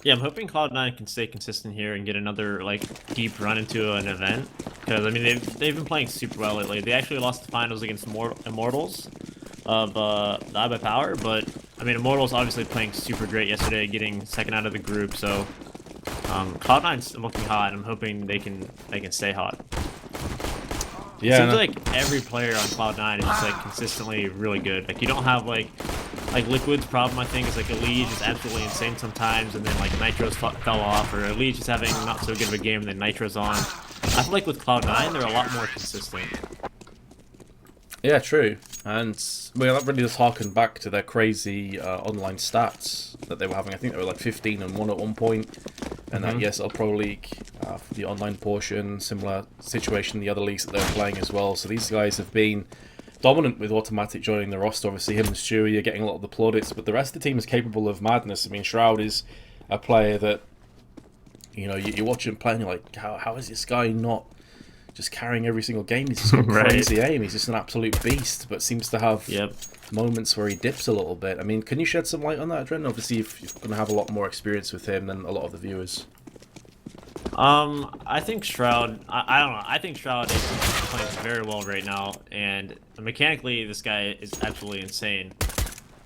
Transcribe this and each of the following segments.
Yeah, I'm hoping Cloud9 can stay consistent here and get another like deep run into an event. Because I mean they've been playing super well lately. They actually lost the finals against Immortals of the IEM Power, but I mean Immortals obviously playing super great yesterday, getting second out of the group. So Cloud9's looking hot. I'm hoping they can stay hot. It Yeah, seems no, like every player on Cloud9 is just like consistently really good. Like you don't have like Liquid's problem, I think, is like Elite is absolutely insane sometimes, and then like Nitro's fell off, or Elite just having not so good of a game, and then Nitro's on. I feel like with Cloud9, they're a lot more consistent. yeah, true. And well, that really does harken back to their crazy online stats that they were having. I think they were like 15 and 1 at one point. And that ESL Pro League, for the online portion, similar situation in the other leagues that they were playing as well. So these guys have been dominant with Automatic joining the roster. Obviously, him and Stewie are getting a lot of the plaudits, but the rest of the team is capable of madness. I mean, Shroud is a player that, you know, you watch him play and you're like, how is this guy not just carrying every single game? He's just got Right. crazy aim. He's just an absolute beast, but seems to have Yep. moments where he dips a little bit. I mean, can you shed some light on that, Adren? Obviously, you're going to have a lot more experience with him than a lot of the viewers. I think Shroud. I don't know. I think Shroud is playing very well right now, and mechanically, this guy is absolutely insane.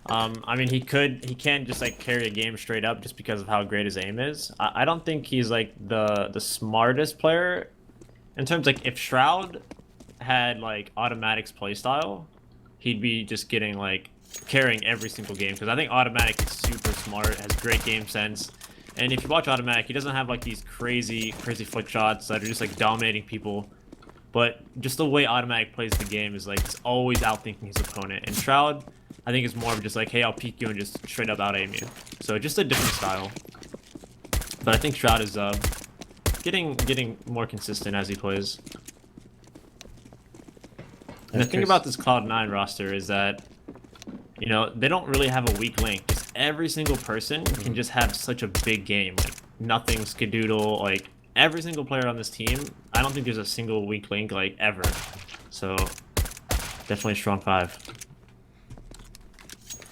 I mean, he can't just like carry a game straight up just because of how great his aim is. I don't think he's like the smartest player in terms like if Shroud had like Automatic's playstyle, he'd be just getting like carrying every single game because I think Automatic is super smart, has great game sense. And if you watch Automatic, he doesn't have like these crazy flick shots that are just like dominating people. But just the way Automatic plays the game is like he's always outthinking his opponent. And Shroud, I think is more of just like, hey, I'll peek you and just straight up out aim you. So just a different style. But I think Shroud is getting more consistent as he plays. And the thing about this Cloud9 roster is that, you know, they don't really have a weak link. Just every single person can just have such a big game. Like, nothing skadoodle. Like, every single player on this team, I don't think there's a single weak link, like, ever. So, definitely a strong five.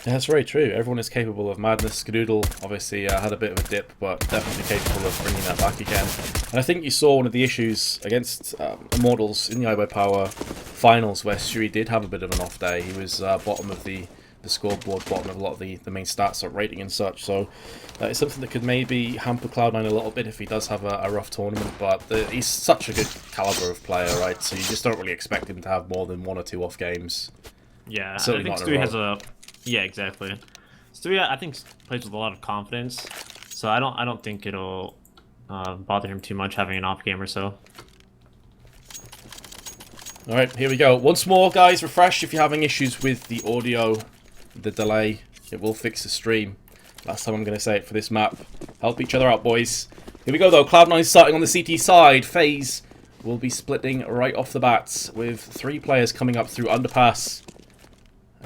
Yeah, that's very true. Everyone is capable of madness. Skadoodle obviously had a bit of a dip, but definitely capable of bringing that back again. And I think you saw one of the issues against Immortals in the IEM Power finals where Stewie did have a bit of an off day. He was bottom of the scoreboard, bottom of a lot of the main stats, like rating and such. So it's something that could maybe hamper Cloud9 a little bit if he does have a rough tournament. But he's such a good caliber of player, right? So you just don't really expect him to have more than 1 or 2 off games. Yeah, Certainly I think not in a Stewie row. has a... Yeah, exactly. Stewie, I think, plays with a lot of confidence. So I don't think it'll bother him too much having an off game or so. Alright, here we go. Once more, guys, refresh if you're having issues with the audio, the delay. It will fix the stream. Last time I'm going to say it for this map. Help each other out, boys. Here we go, though. Cloud9 starting on the CT side. Faze will be splitting right off the bat with 3 players coming up through Underpass.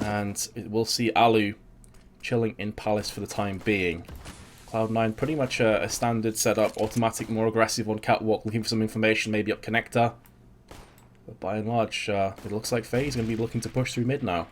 And we'll see Alu chilling in Palace for the time being. Cloud9 pretty much a standard setup. Automatic, more aggressive on Catwalk, looking for some information, maybe up Connector. But by and large, it looks like Faze is going to be looking to push through mid now.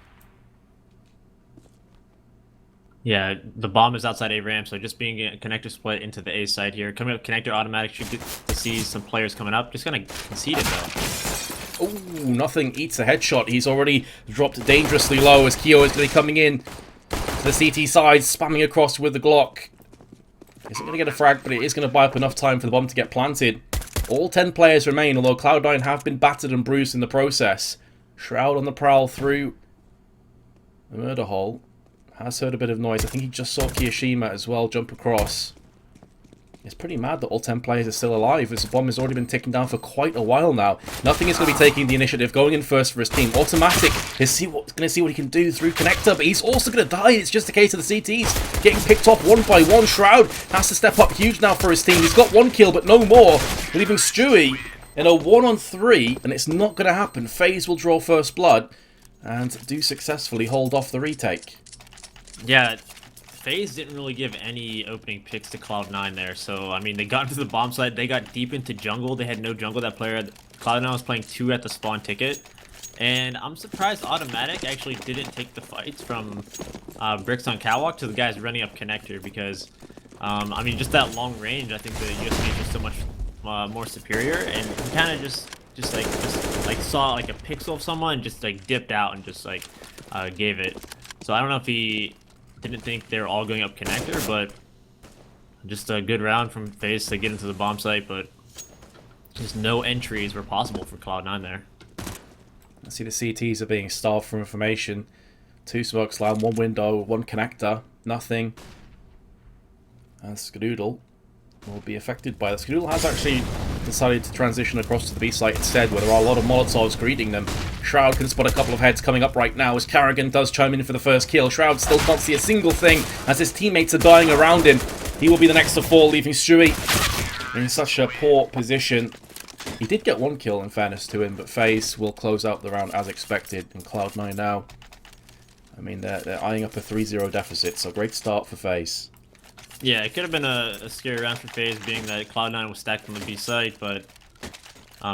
Yeah, the bomb is outside A ramp, so just being a connector split into the A side here. Coming up connector Automatic should get to see some players coming up. Just gonna concede it though. Oh, nothing eats a headshot. He's already dropped dangerously low as Kyo is going to be coming in to the CT side, spamming across with the Glock. Isn't going to get a frag, but it is going to buy up enough time for the bomb to get planted. All 10 players remain, although Cloud9 have been battered and bruised in the process. Shroud on the prowl through the murder hole. Has heard a bit of noise. I think he just saw Kiyoshima as well jump across. It's pretty mad that all 10 players are still alive, as the bomb has already been ticking down for quite a while now. Nothing is going to be taking the initiative, going in first for his team. Automatic is going to see what he can do through Connector, but he's also going to die. It's just a case of the CTs getting picked off one by one. Shroud has to step up huge now for his team. He's got 1 kill, but no more, leaving Stewie in a 1-on-3, and it's not going to happen. Faze will draw first blood and do successfully hold off the retake. Yeah, Faze didn't really give any opening picks to Cloud9 there. So I mean, they got into the bomb site. They got deep into jungle. They had no jungle. That player, Cloud9 was playing 2 at the spawn ticket. And I'm surprised Automatic actually didn't take the fights from Bricks on Catwalk to the guys running up connector because I mean, just that long range, I think the USB is just so much more superior, and he kind of just like saw like a pixel of someone and just like dipped out and just like gave it. So I don't know if he didn't think they were all going up connector, but just a good round from Faze to get into the bomb site, but just no entries were possible for Cloud9 there. I see the CTs are being starved for information. 2 smokes land, 1 window, 1 connector, nothing. And Skadoodle will be affected by that. Skadoodle has actually decided to transition across to the B site instead, where there are a lot of Molotovs greeting them. Shroud can spot a couple of heads coming up right now as Carrigan does chime in for the first kill. Shroud still can't see a single thing as his teammates are dying around him. He will be the next to fall, leaving Stewie in such a poor position. He did get 1 kill in fairness to him, but Faze will close out the round as expected. And Cloud9 now, I mean, they're eyeing up a 3-0 deficit, so great start for Faze. Yeah, it could have been a scary round for Faze, being that Cloud9 was stacked on the B site, but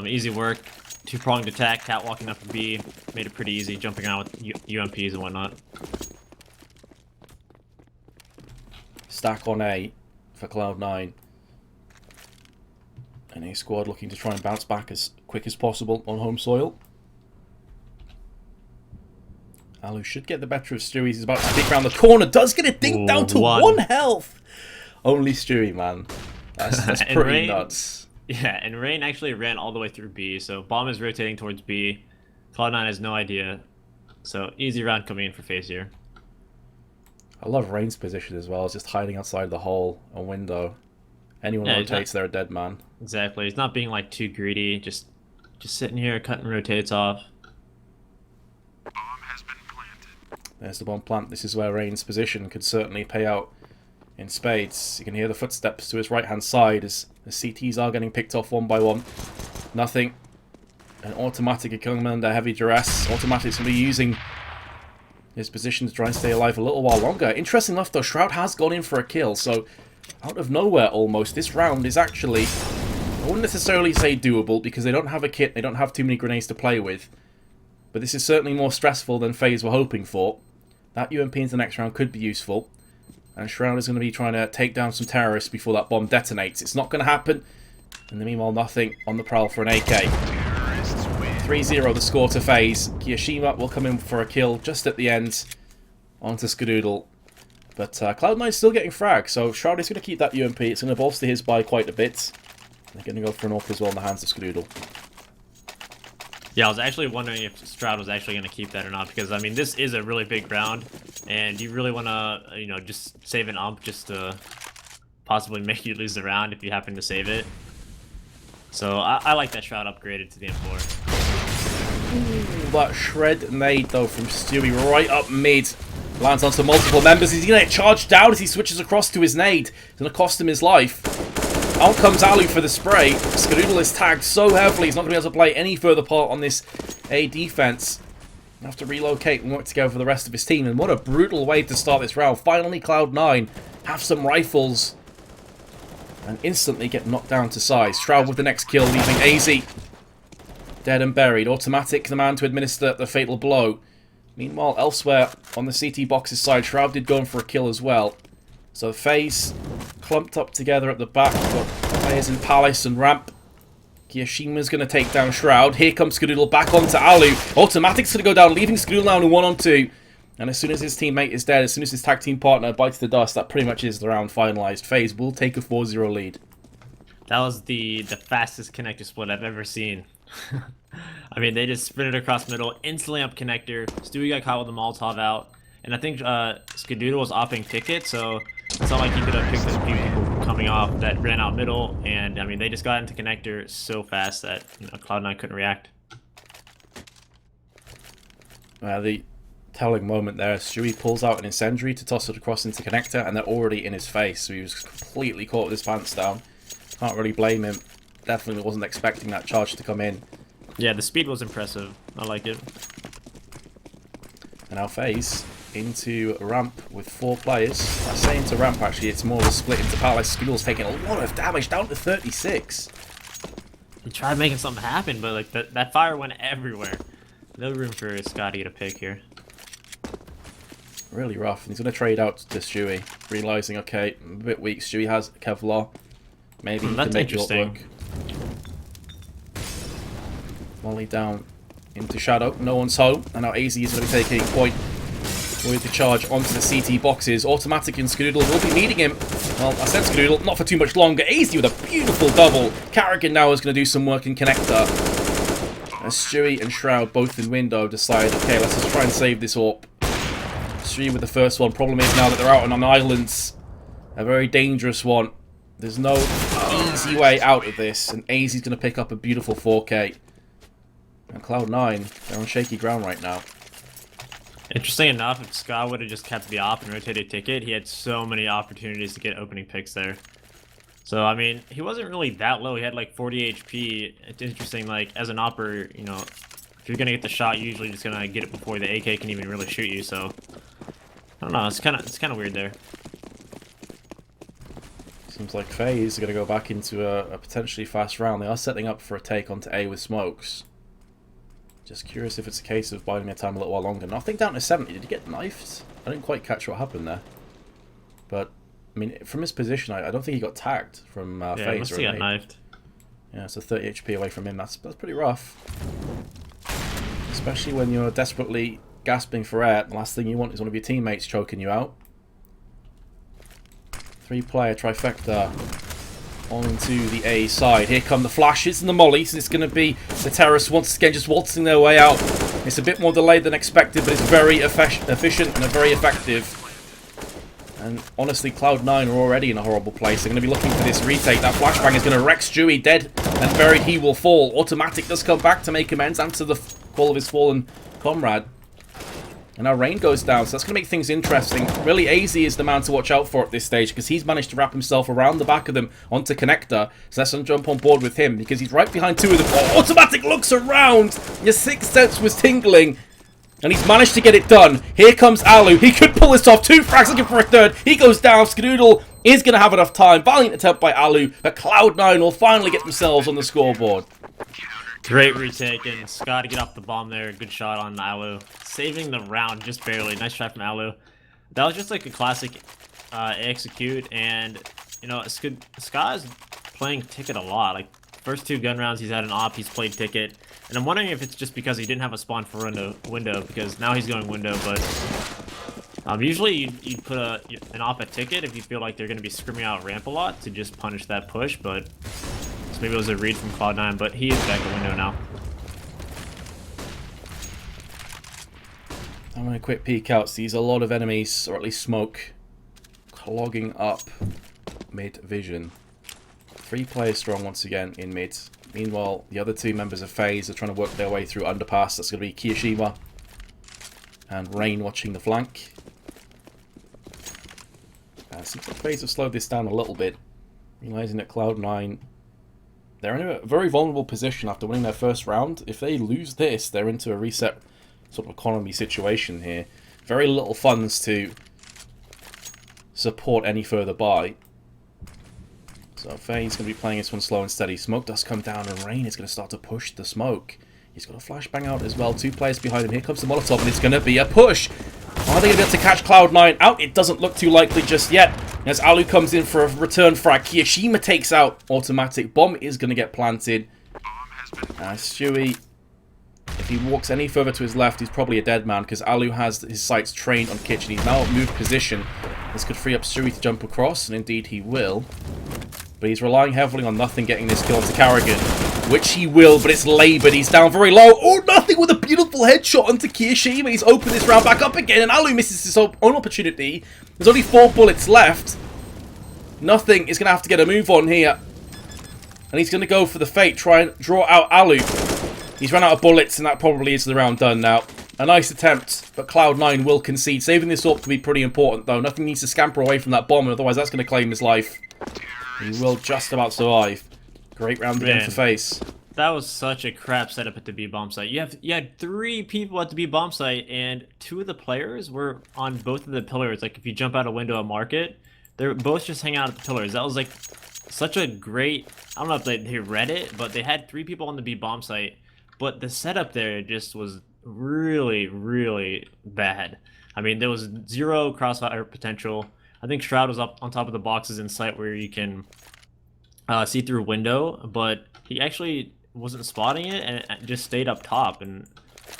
easy work. 2-pronged attack, catwalking up to B, made it pretty easy, jumping out with UMPs and whatnot. Stack on A for Cloud9. And A squad looking to try and bounce back as quick as possible on home soil. Alu should get the better of Stewie. He's about to sneak around the corner. Does get it dinked down to 1 health. Only Stewie, man. That's pretty Rain, nuts. Yeah, and Rain actually ran all the way through B, so bomb is rotating towards B. Cloud9 has no idea. So easy round coming in for Faze here. I love Rain's position as well. It's just hiding outside the hole, a window. Anyone rotates, they're a dead man. Exactly. He's not being like too greedy. Just sitting here, cutting rotates off. There's the bomb plant. This is where Rain's position could certainly pay out in spades. You can hear the footsteps to his right-hand side as the CTs are getting picked off 1 by 1. Nothing. An automatic coming under heavy duress. Automatic's going to be using his position to try and stay alive a little while longer. Interesting enough, though, Shroud has gone in for a kill, so out of nowhere almost, this round is actually, I wouldn't necessarily say doable, because they don't have a kit, they don't have too many grenades to play with. But this is certainly more stressful than Faze were hoping for. That UMP into the next round could be useful. And Shroud is going to be trying to take down some terrorists before that bomb detonates. It's not going to happen. In the meanwhile, nothing on the prowl for an AK. 3-0 the score to Faze. Kiyashima will come in for a kill just at the end. Onto Skadoodle. But Cloud9's still getting fragged, so Shroud is going to keep that UMP. It's going to bolster his buy quite a bit. They're going to go for an AWP as well in the hands of Skadoodle. Yeah, I was actually wondering if Shroud was actually going to keep that or not, because, I mean, this is a really big round, and you really want to, you know, just save an ump just to possibly make you lose the round if you happen to save it. So I like that Shroud upgraded to the M4. Ooh, that shred nade, though, from Stewie right up mid. Lands onto multiple members. He's going to get charged down as he switches across to his nade. It's going to cost him his life. Out comes Alu for the spray. Skadoodle is tagged so heavily he's not going to be able to play any further part on this A defense. He'll have to relocate and work together for the rest of his team. And what a brutal way to start this round. Finally, Cloud9 have some rifles and instantly get knocked down to size. Shroud with the next kill, leaving AZ dead and buried. Automatic, the man to administer the fatal blow. Meanwhile, elsewhere on the CT box's side, Shroud did go in for a kill as well. So Faze clumped up together at the back. Got players in Palace and Ramp. Kiyashima's going to take down Shroud. Here comes Skadoodle back onto Alu. Automatic's going to go down, leaving Skadoodle now in 1-on-2. And as soon as his teammate is dead, as soon as his tag team partner bites the dust, that pretty much is the round finalized. Faze will take a 4-0 lead. That was the fastest connector split I've ever seen. I mean, they just sprinted across middle, instantly up connector. Stewie got caught with the Molotov out. And I think Skadoodle was offing ticket, so it's not like he could have picked a few people coming off that ran out middle. And, I mean, they just got into connector so fast that, you know, Cloud9 couldn't react. The telling moment there, Stewie pulls out an incendiary to toss it across into connector, and they're already in his face, so he was completely caught with his pants down. Can't really blame him. Definitely wasn't expecting that charge to come in. Yeah, the speed was impressive. I like it. And now Faze into ramp with 4 players. I say into ramp, actually, it's more of a split into Palace. Skadoodle's taking a lot of damage, down to 36. He tried making something happen, but like that fire went everywhere. No room for Scotty to pick here. Really rough. And he's going to trade out to Stewie, realizing, okay, I'm a bit weak. Stewie has Kevlar. Maybe he can make it work. Molly down into Shadow. No one's home. And now AZ is going to be taking point with the charge onto the CT boxes. Automatic and Skadoodle will be needing him. Well, I said Skadoodle, not for too much longer. AZ with a beautiful double. Carrigan now is going to do some work in Connector. As Stewie and Shroud, both in window, decide, okay, let's just try and save this AWP. Stewie with the first one. Problem is now that they're out on islands. A very dangerous one. There's no easy way out of this. And AZ's going to pick up a beautiful 4K. And Cloud9, they're on shaky ground right now. Interesting enough, if Scott would have just kept the op and rotated ticket, he had so many opportunities to get opening picks there. So, I mean, he wasn't really that low. He had like 40 HP. It's interesting, like, as an opper, you know, if you're going to get the shot, you're usually just going to get it before the AK can even really shoot you. So, I don't know. It's kind of weird there. Seems like Faze is going to go back into a potentially fast round. They are setting up for a take onto A with smokes. Just curious if it's a case of biding their time a little while longer. Nothing down to 70. Did he get knifed? I didn't quite catch what happened there. But, I mean, from his position, I don't think he got tagged from Faze. Yeah, must have got knifed. Yeah, so 30 HP away from him. That's pretty rough. Especially when you're desperately gasping for air. The last thing you want is one of your teammates choking you out. 3-player trifecta onto the A side. Here come the flashes and the mollies. It's going to be the terrorists once again just waltzing their way out. It's a bit more delayed than expected, but it's very efficient and very effective. And honestly, Cloud9 are already in a horrible place. They're going to be looking for this retake. That flashbang is going to wreck Stewie. Dead and buried, he will fall. Automatic does come back to make amends. Answer the call of his fallen comrade. And now Rain goes down, so that's going to make things interesting. Really, AZ is the man to watch out for at this stage, because he's managed to wrap himself around the back of them onto Connector. So let's jump on board with him, because he's right behind two of them. Oh, Automatic looks around! Your sixth sense was tingling. And he's managed to get it done. Here comes Alu. He could pull this off. 2 frags looking for a third. He goes down. Skadoodle is going to have enough time. Valiant attempt by Alu. But Cloud9 will finally get themselves on the scoreboard. Great retake, and Scott to get off the bomb there. Good shot on Alu. Saving the round just barely. Nice try from Alu. That was just like a classic execute, and, you know, Scott is playing Ticket a lot. Like, first 2 gun rounds he's had an op, he's played Ticket. And I'm wondering if it's just because he didn't have a spawn for window, because now he's going window, but usually you'd put an op at Ticket if you feel like they're going to be screaming out ramp a lot to just punish that push, but so maybe it was a read from Cloud9, but he is back at window now. I'm going to quick peek out. Sees a lot of enemies, or at least smoke, clogging up mid vision. 3 players strong once again in mid. Meanwhile, the other 2 members of Faze are trying to work their way through underpass. That's going to be Kiyoshima and Rain watching the flank. Seems like Faze have slowed this down a little bit, realizing that Cloud9, they're in a very vulnerable position after winning their first round. If they lose this, they're into a reset sort of economy situation here. Very little funds to support any further buy. So Faye's going to be playing this one slow and steady. Smoke does come down, and Rain is going to start to push the smoke. He's got a flashbang out as well. 2 players behind him. Here comes the Molotov, and it's going to be a push. Are they going to be able to catch Cloud9 out? It doesn't look too likely just yet. As Alu comes in for a return frag, Kiyoshima takes out Automatic. Bomb is going to get planted. Stewie, if he walks any further to his left, he's probably a dead man, because Alu has his sights trained on Kitchen. He's now moved position. This could free up Stewie to jump across, and indeed he will. But he's relying heavily on Nothing getting this kill onto Carrigan, which he will, but it's laboured. He's down very low. Oh, Nothing with a beautiful headshot onto Kiyoshima. He's opened this round back up again, and Alu misses his own opportunity. There's only 4 bullets left. Nothing is going to have to get a move on here. And he's going to go for the fate, try and draw out Alu. He's run out of bullets, and that probably is the round done now. A nice attempt, but Cloud9 will concede. Saving this up to be pretty important, though. Nothing needs to scamper away from that bomb, otherwise that's going to claim his life. He will just about survive. Great round again for Faze. That was such a crap setup at the B bomb site. You had 3 people at the B bomb site, and 2 of the players were on both of the pillars. Like, if you jump out a window at market, they're both just hanging out at the pillars. That was like such a great. I don't know if they read it, but they had 3 people on the B bomb site. But the setup there just was really, really bad. I mean, there was zero crossfire potential. I think Shroud was up on top of the boxes in sight where you can see through a window, but he actually wasn't spotting it and it just stayed up top. And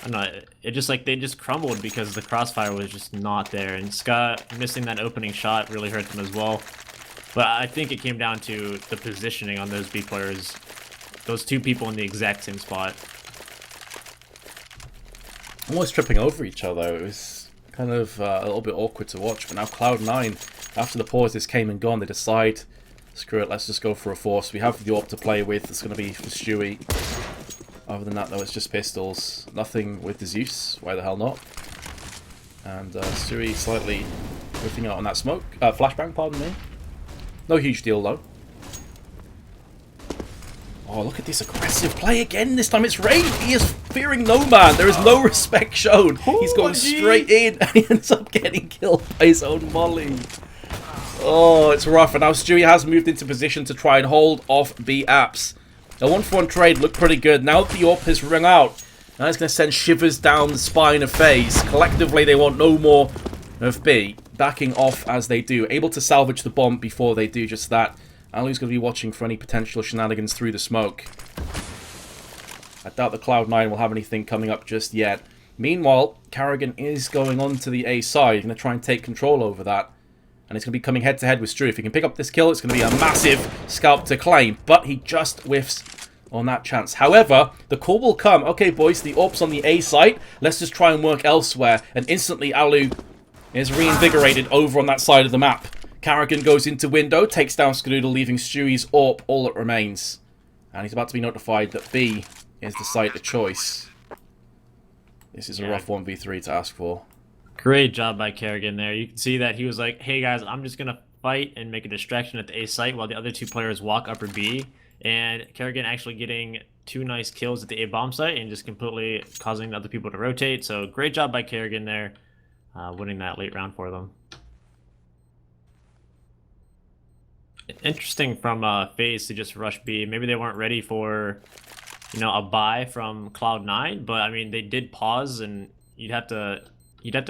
I don't know, it just like they just crumbled because the crossfire was just not there. And Scott missing that opening shot really hurt them as well. But I think it came down to the positioning on those B players. Those two people in the exact same spot. Almost tripping over each other. It was kind of a little bit awkward to watch. But now Cloud9, after the pauses came and gone, they decide, screw it, let's just go for a force. We have the AWP to play with. It's going to be for Stewie. Other than that, though, it's just pistols. Nothing with the Zeus. Why the hell not? And Stewie slightly whiffing out on that smoke. Flashbang, pardon me. No huge deal, though. Oh, look at this aggressive play again. This time it's Rain. He is fearing no man. There is no respect shown. He's going straight in and he ends up getting killed by his own molly. Oh, it's rough. And now Stewie has moved into position to try and hold off B apps. The 1-for-1 trade looked pretty good. Now the AWP has rung out. Now it's going to send shivers down the spine of Faze. Collectively, they want no more of B. Backing off as they do. Able to salvage the bomb before they do just that. Alu's going to be watching for any potential shenanigans through the smoke. I doubt the Cloud9 will have anything coming up just yet. Meanwhile, Carrigan is going on to the A side. He's going to try and take control over that. And it's going to be coming head-to-head with Stu. If he can pick up this kill, it's going to be a massive scalp to claim. But he just whiffs on that chance. However, the call will come. Okay, boys, the AWP's on the A site. Let's just try and work elsewhere. And instantly, Alu is reinvigorated over on that side of the map. Carrigan goes into window, takes down Skadoodle, leaving Stewie's AWP all that remains. And he's about to be notified that B is the site of choice. This is a rough 1v3 to ask for. Great job by Kerrigan there. You can see that he was like, hey guys, I'm just going to fight and make a distraction at the A site while the other two players walk upper B. And Kerrigan actually getting 2 nice kills at the A bomb site and just completely causing other people to rotate. So great job by Kerrigan there, winning that late round for them. Interesting from Faze to just rush B. Maybe they weren't ready for, you know, a buy from Cloud9, but I mean they did pause, and you'd have to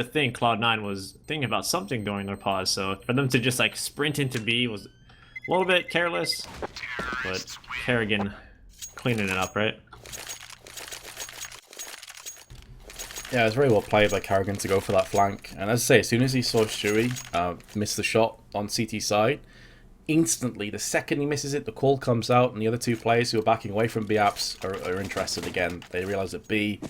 think Cloud9 was thinking about something during their pause. So for them to just like sprint into B was a little bit careless, but Kerrigan cleaning it up, right? Yeah, it was very well played by Kerrigan to go for that flank. And as I say, as soon as he saw Stewie miss the shot on CT side, instantly, the second he misses it, the call comes out, and the other two players who are backing away from B apps are interested again. They realise that B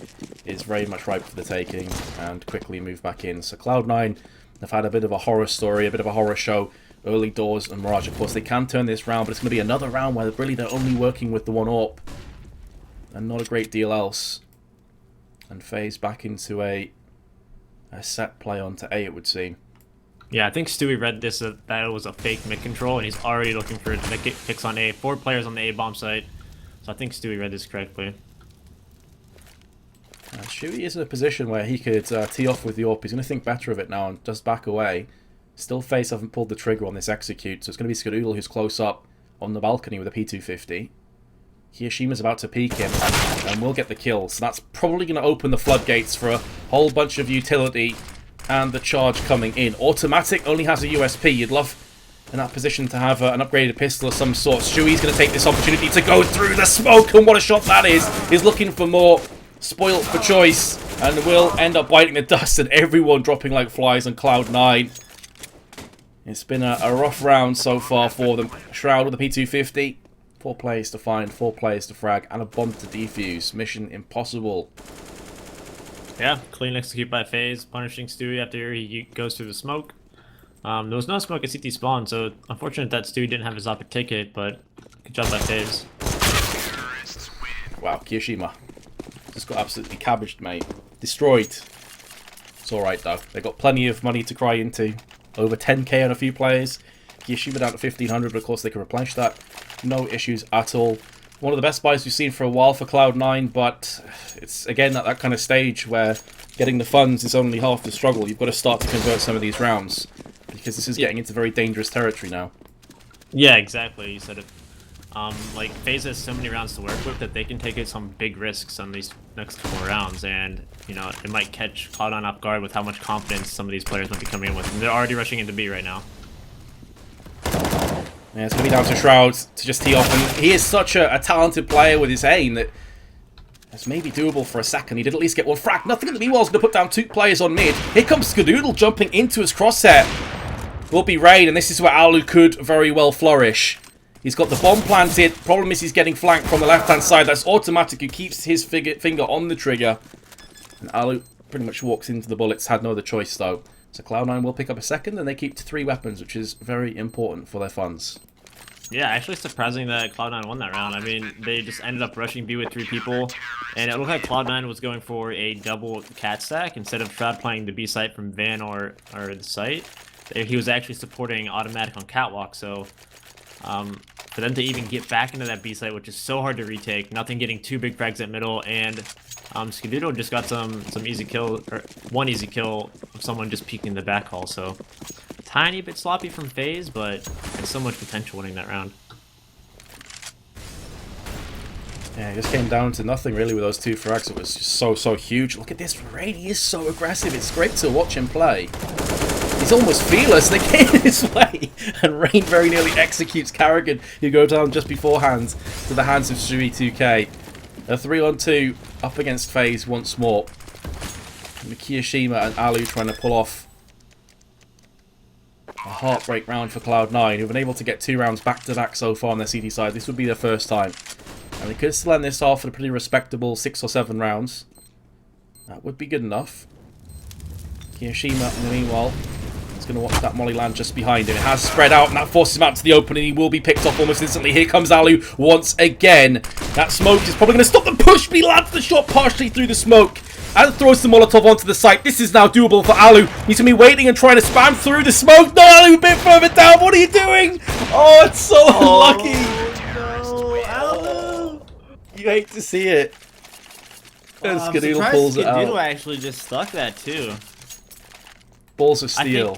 is very much ripe for the taking and quickly move back in. So Cloud9 have had a bit of a horror story, a bit of a horror show early doors, and Mirage, of course, they can turn this round, but it's going to be another round where really they're only working with the one AWP and not a great deal else. And Faze back into a set play onto A, it would seem. Yeah, I think Stewie read this that it was a fake mid control, and he's already looking for picks on A. 4 players on the A bomb site, so I think Stewie read this correctly. Stewie is in a position where he could tee off with the AWP. He's going to think better of it now and just back away. Still, Faze haven't pulled the trigger on this execute, so it's going to be Skadoodle who's close up on the balcony with a P250. Kiyoshima's about to peek him, and will get the kill, so that's probably going to open the floodgates for a whole bunch of utility. And the charge coming in. Automatic only has a USP. You'd love in that position to have an upgraded pistol of some sort. Stewie's going to take this opportunity to go through the smoke, and what a shot that is. He's looking for more. Spoilt for choice, and will end up biting the dust, and everyone dropping like flies on Cloud9. It's been a rough round so far for them. Shroud with a P250. 4 players to find, 4 players to frag, and a bomb to defuse. Mission impossible. Yeah, clean execute by Faze, punishing Stewie after he goes through the smoke. There was no smoke at CT spawn, so unfortunate that Stewie didn't have his optic ticket, but good job by Faze. Wow, Kiyoshima just got absolutely cabbaged, mate. Destroyed. It's alright, though. They got plenty of money to cry into. Over 10k on a few players. Kiyoshima down to 1500, but of course they can replenish that. No issues at all. One of the best buys we've seen for a while for Cloud9, but it's, again, at that kind of stage where getting the funds is only half the struggle. You've got to start to convert some of these rounds, because this is getting into very dangerous territory now. Yeah, exactly. You said it. Like, FaZe has so many rounds to work with that they can take some big risks on these next couple of rounds, and, you know, it might catch Cloud9 off guard with how much confidence some of these players might be coming in with. And they're already rushing into B right now. Yeah, it's going to be down to Shroud to just tee off, and he is such a talented player with his aim that it's maybe doable for a second. He did at least get one frag. Nothing in the meanwhile is going to put down 2 players on mid. Here comes Skadoodle jumping into his crosshair. Will be Raid, and this is where Alu could very well flourish. He's got the bomb planted. Problem is he's getting flanked from the left-hand side. That's automatic. He keeps his finger on the trigger. And Alu pretty much walks into the bullets. Had no other choice, though. So Cloud9 will pick up a second, and they keep 3 weapons, which is very important for their funds. Yeah, actually surprising that Cloud9 won that round. I mean, they just ended up rushing B with 3 people, and it looked like Cloud9 was going for a double cat stack instead of Shroud playing the B site from Van or the site. He was actually supporting automatic on catwalk, so for them to even get back into that B site, which is so hard to retake, nothing getting 2 big frags at middle, and Skadoodle just got some easy kill, or 1 easy kill of someone just peeking the back hall, so tiny bit sloppy from FaZe, but had so much potential winning that round. Yeah, it just came down to nothing really with those 2 frags. It was just so huge. Look at this, Raid, he is so aggressive. It's great to watch him play. He's almost fearless. They get in his way, and Rain very nearly executes Karrigan, who go down just beforehand to the hands of Shui2K. A 3-on-2 up against FaZe once more. Kiyashima and Alu trying to pull off a heartbreak round for Cloud9, who've been able to get 2 rounds back-to-back so far on their CT side. This would be their first time. And they could still end this off at a pretty respectable 6 or 7 rounds. That would be good enough. Kiyashima, in the meanwhile, is going to watch that molly land just behind him. It has spread out, and that forces him out to the open, and he will be picked off almost instantly. Here comes Alu once again. That smoke is probably going to stop the push, but he lands the shot partially through the smoke and throws the Molotov onto the site. This is now doable for Alu. He's going to be waiting and trying to spam through the smoke. No, Alu, a bit further down. What are you doing? Oh, it's so unlucky. No, Alu! You hate to see it. And Skadoodle I'm pulls it Skadoodle out. actually just stuck that too. Balls of steel.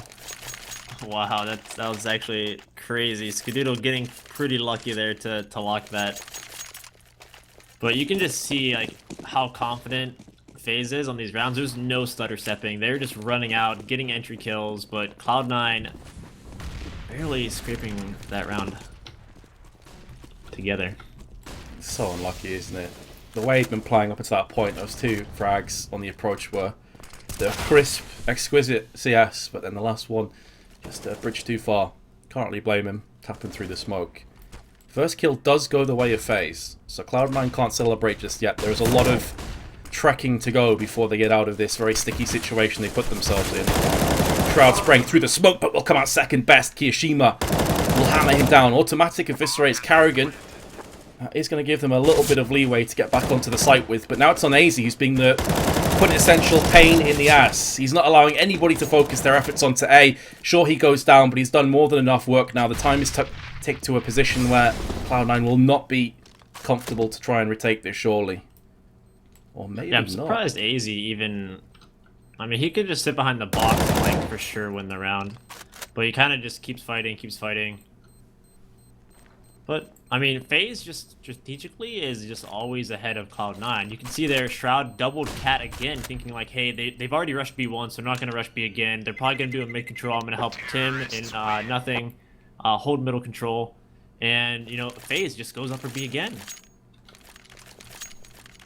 Wow, that was actually crazy. Skadoodle getting pretty lucky there to lock that. But you can just see like how confident FaZe is on these rounds. There's no stutter stepping. They're just running out, getting entry kills, but Cloud9 barely scraping that round together. So unlucky, isn't it? The way he'd been playing up until that point, those 2 frags on the approach were the crisp, exquisite CS, but then the last one just a bridge too far. Can't really blame him, tapping through the smoke. First kill does go the way of FaZe, so Cloud9 can't celebrate just yet. There's a lot of trekking to go before they get out of this very sticky situation they put themselves in. Shroud spraying through the smoke, but will come out second best. Kiyashima will hammer him down. Automatic eviscerates Karrigan. That is going to give them a little bit of leeway to get back onto the site with, but now it's on AZ, who's being the quintessential pain in the ass. He's not allowing anybody to focus their efforts onto A. Sure, he goes down, but he's done more than enough work now. The time is ticked to a position where Cloud9 will not be comfortable to try and retake this, surely. Or maybe yeah, I'm not. surprised AZ even... I mean, he could just sit behind the box and, like, for sure win the round. But he kind of just keeps fighting. But, I mean, FaZe just strategically is just always ahead of Cloud9. You can see there, Shroud doubled Cat again, thinking like, hey, they've already rushed B once, so they're not going to rush B again. They're probably going to do a mid control. I'm going to help Tim in nothing, hold middle control. And, you know, FaZe just goes up for B again.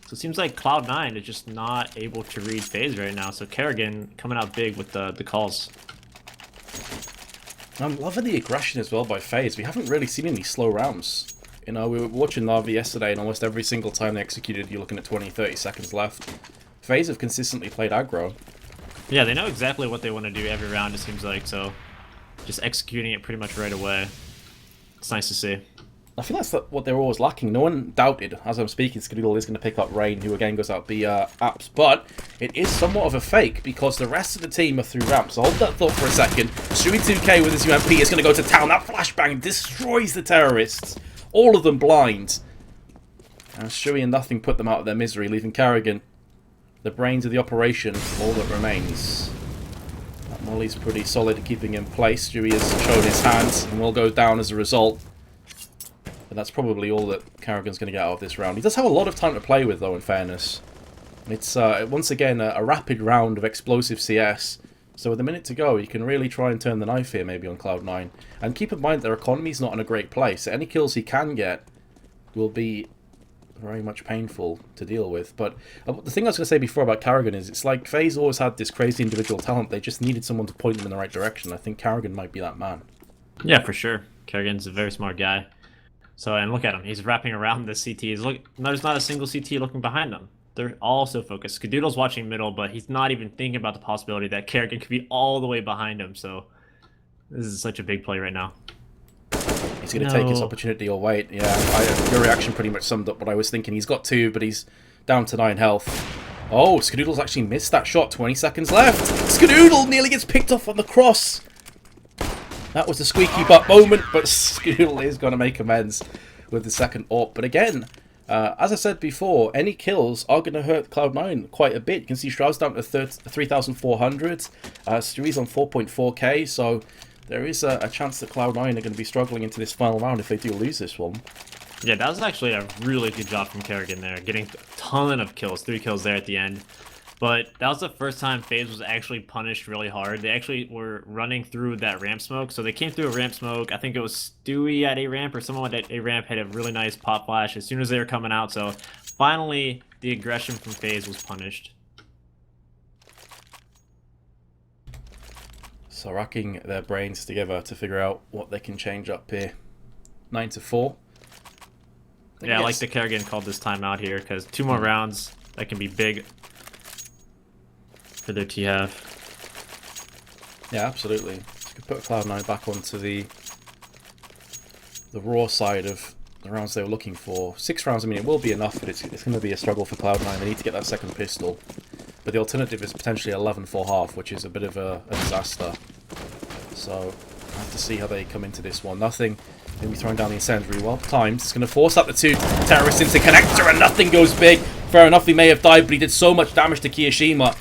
So it seems like Cloud9 is just not able to read FaZe right now. So Karrigan coming out big with the calls. I'm loving the aggression as well by FaZe. We haven't really seen any slow rounds. You know, we were watching Na'Vi yesterday, and almost every single time they executed, you're looking at 20, 30 seconds left. FaZe have consistently played aggro. Yeah, they know exactly what they want to do every round, it seems like, so just executing it pretty much right away. It's nice to see. I feel that's what they were always lacking. No one doubted, as I'm speaking, Skadoodle is going to pick up Rain, who again goes out B apps, but it is somewhat of a fake because the rest of the team are through ramps. So hold that thought for a second. Shui2K with his UMP is going to go to town. That flashbang destroys the terrorists. All of them blind. And Shui and nothing put them out of their misery, leaving Karrigan the brains of the operation, all that remains. That Molly's pretty solid at keeping in place. Shui has shown his hands and will go down as a result. But that's probably all that Carrigan's going to get out of this round. He does have a lot of time to play with, though, in fairness. It's, once again, a rapid round of explosive CS. So with a minute to go, you can really try and turn the knife here, maybe on Cloud9. And keep in mind their economy's not in a great place. Any kills he can get will be very much painful to deal with. But the thing I was going to say before about Carrigan is it's like Faze always had this crazy individual talent. They just needed someone to point them in the right direction. I think Carrigan might be that man. Yeah, for sure. Carrigan's a very smart guy. So, and look at him. He's wrapping around the CTs. Look, there's not a single CT looking behind them. They're all so focused. Skadoodle's watching middle, but he's not even thinking about the possibility that Carrigan could be all the way behind him. So, this is such a big play right now. He's going to take his opportunity or wait. Yeah, your reaction pretty much summed up what I was thinking. He's got 2, but he's down to 9 health. Oh, Skadoodle's actually missed that shot. 20 seconds left. Skadoodle nearly gets picked off on the cross. That was the squeaky butt moment, but Skadoodle is going to make amends with the second AWP. But again, as I said before, any kills are going to hurt Cloud9 quite a bit. You can see Shroud's down to 3,400. Stewie's on 4.4k, so there is a chance that Cloud9 are going to be struggling into this final round if they do lose this one. Yeah, that was actually a really good job from Carrigan there, getting a ton of kills, 3 kills there at the end. But that was the first time Faze was actually punished really hard. They actually were running through that ramp smoke. So they came through a ramp smoke. I think it was Stewie at a ramp or someone at a ramp had a really nice pop flash as soon as they were coming out. So finally, the aggression from Faze was punished. So racking their brains together to figure out what they can change up here. 9-4. Yeah, I like that Carrigan called this timeout here because 2 more rounds, that can be big for their T-half. Yeah, absolutely. You could put Cloud9 back onto the raw side of the rounds they were looking for. 6 rounds, I mean, it will be enough, but it's going to be a struggle for Cloud9. They need to get that second pistol. But the alternative is potentially 11 for half, which is a bit of a disaster. So, I have to see how they come into this one. Nothing. Going to be throwing down the incendiary. Well timed. It's going to force out the 2 terrorists into connector, and nothing goes big. Fair enough, he may have died, but he did so much damage to Kiyoshima.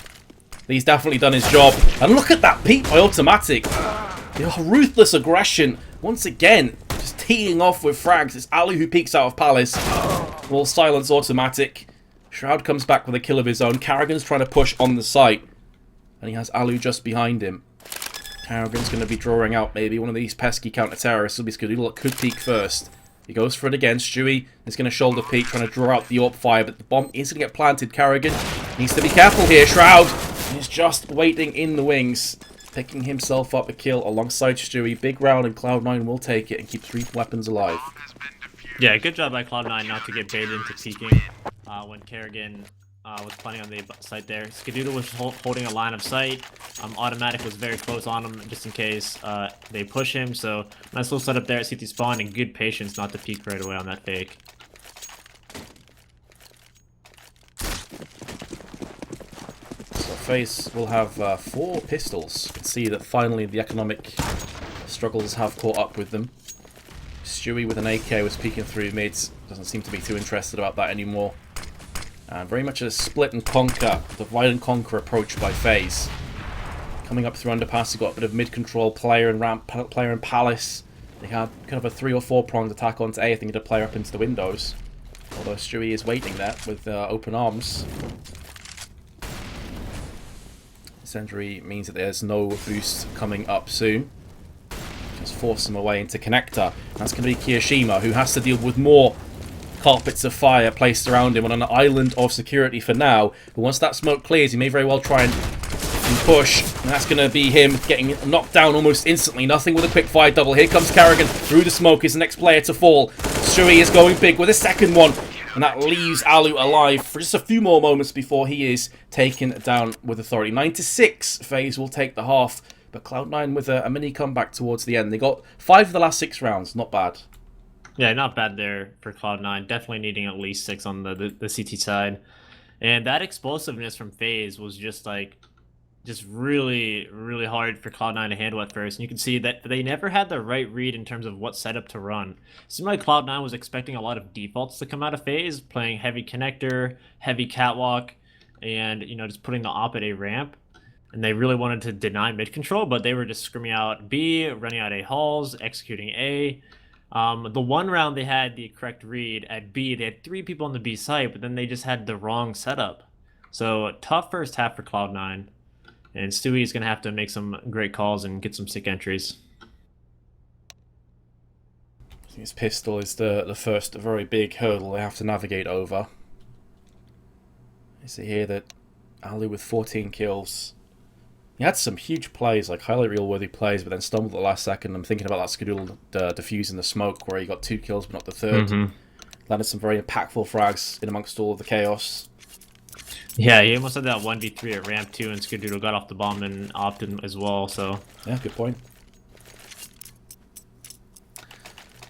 He's definitely done his job. And look at that peek by Automatic. The ruthless aggression. Once again, just teeing off with frags. It's Ali who peeks out of Palace. Will silence Automatic. Shroud comes back with a kill of his own. Carrigan's trying to push on the site. And he has Alu just behind him. Carrigan's going to be drawing out maybe one of these pesky counter-terrorists. It'll be Skadoodle that could peek first. He goes for it again. Stewie is going to shoulder peek, trying to draw out the AWP fire, but the bomb is going to get planted. Carrigan needs to be careful here. Shroud is just waiting in the wings, picking himself up a kill alongside Stewie. Big round, and Cloud9 will take it and keep 3 weapons alive. Yeah, good job by Cloud9 not to get baited into peeking when Carrigan was planning on the site there. Skadoodle was holding a line of sight. Automatic was very close on him just in case they push him. So nice little setup there at CT spawn and good patience not to peek right away on that fake. So Faze will have 4 pistols. You can see that finally the economic struggles have caught up with them. Stewie with an AK was peeking through mids. Doesn't seem to be too interested about that anymore. And very much a split and conquer, divide and conquer approach by Faze. Coming up through underpass, you've got a bit of mid-control player and ramp player and Palace. They had kind of a 3 or 4 pronged attack onto A. I think a player up into the windows. Although Stewie is waiting there with open arms. Incendiary means that there's no boost coming up soon. Just force him away into connector. That's going to be Kiyoshima, who has to deal with more carpets of fire placed around him on an island of security for now. But once that smoke clears, he may very well try and push. And that's going to be him getting knocked down almost instantly. Nothing with a quick fire double. Here comes Carrigan through the smoke. Is the next player to fall. Stewie is going big with a second one. And that leaves Alu alive for just a few more moments before he is taken down with authority. 9-6. Faze will take the half. But Cloud9 with a mini comeback towards the end. They got 5 of the last 6 rounds. Not bad. Yeah, not bad there for Cloud9. Definitely needing at least 6 on the CT side. And that explosiveness from Faze was just really, really hard for Cloud9 to handle at first. And you can see that they never had the right read in terms of what setup to run. It seemed like Cloud9 was expecting a lot of defaults to come out of Faze, playing heavy connector, heavy catwalk, and, you know, just putting the op at a ramp. And they really wanted to deny mid control, but they were just screaming out B, running out A halls, executing A. The one round they had the correct read at B. They had 3 people on the B site, but then they just had the wrong setup. So tough first half for Cloud9. And Stewie is going to have to make some great calls and get some sick entries. I think his pistol is the first very big hurdle they have to navigate over. You see here that Ali with 14 kills. He had some huge plays, like highlight reel-worthy plays, but then stumbled at the last second. I'm thinking about that Skadoodle defusing the smoke, where he got 2 kills but not the third. Landed some very impactful frags in amongst all of the chaos. Yeah, he almost had that 1v3 at ramp 2, and Skadoodle got off the bomb and opted as well, so... Yeah, good point.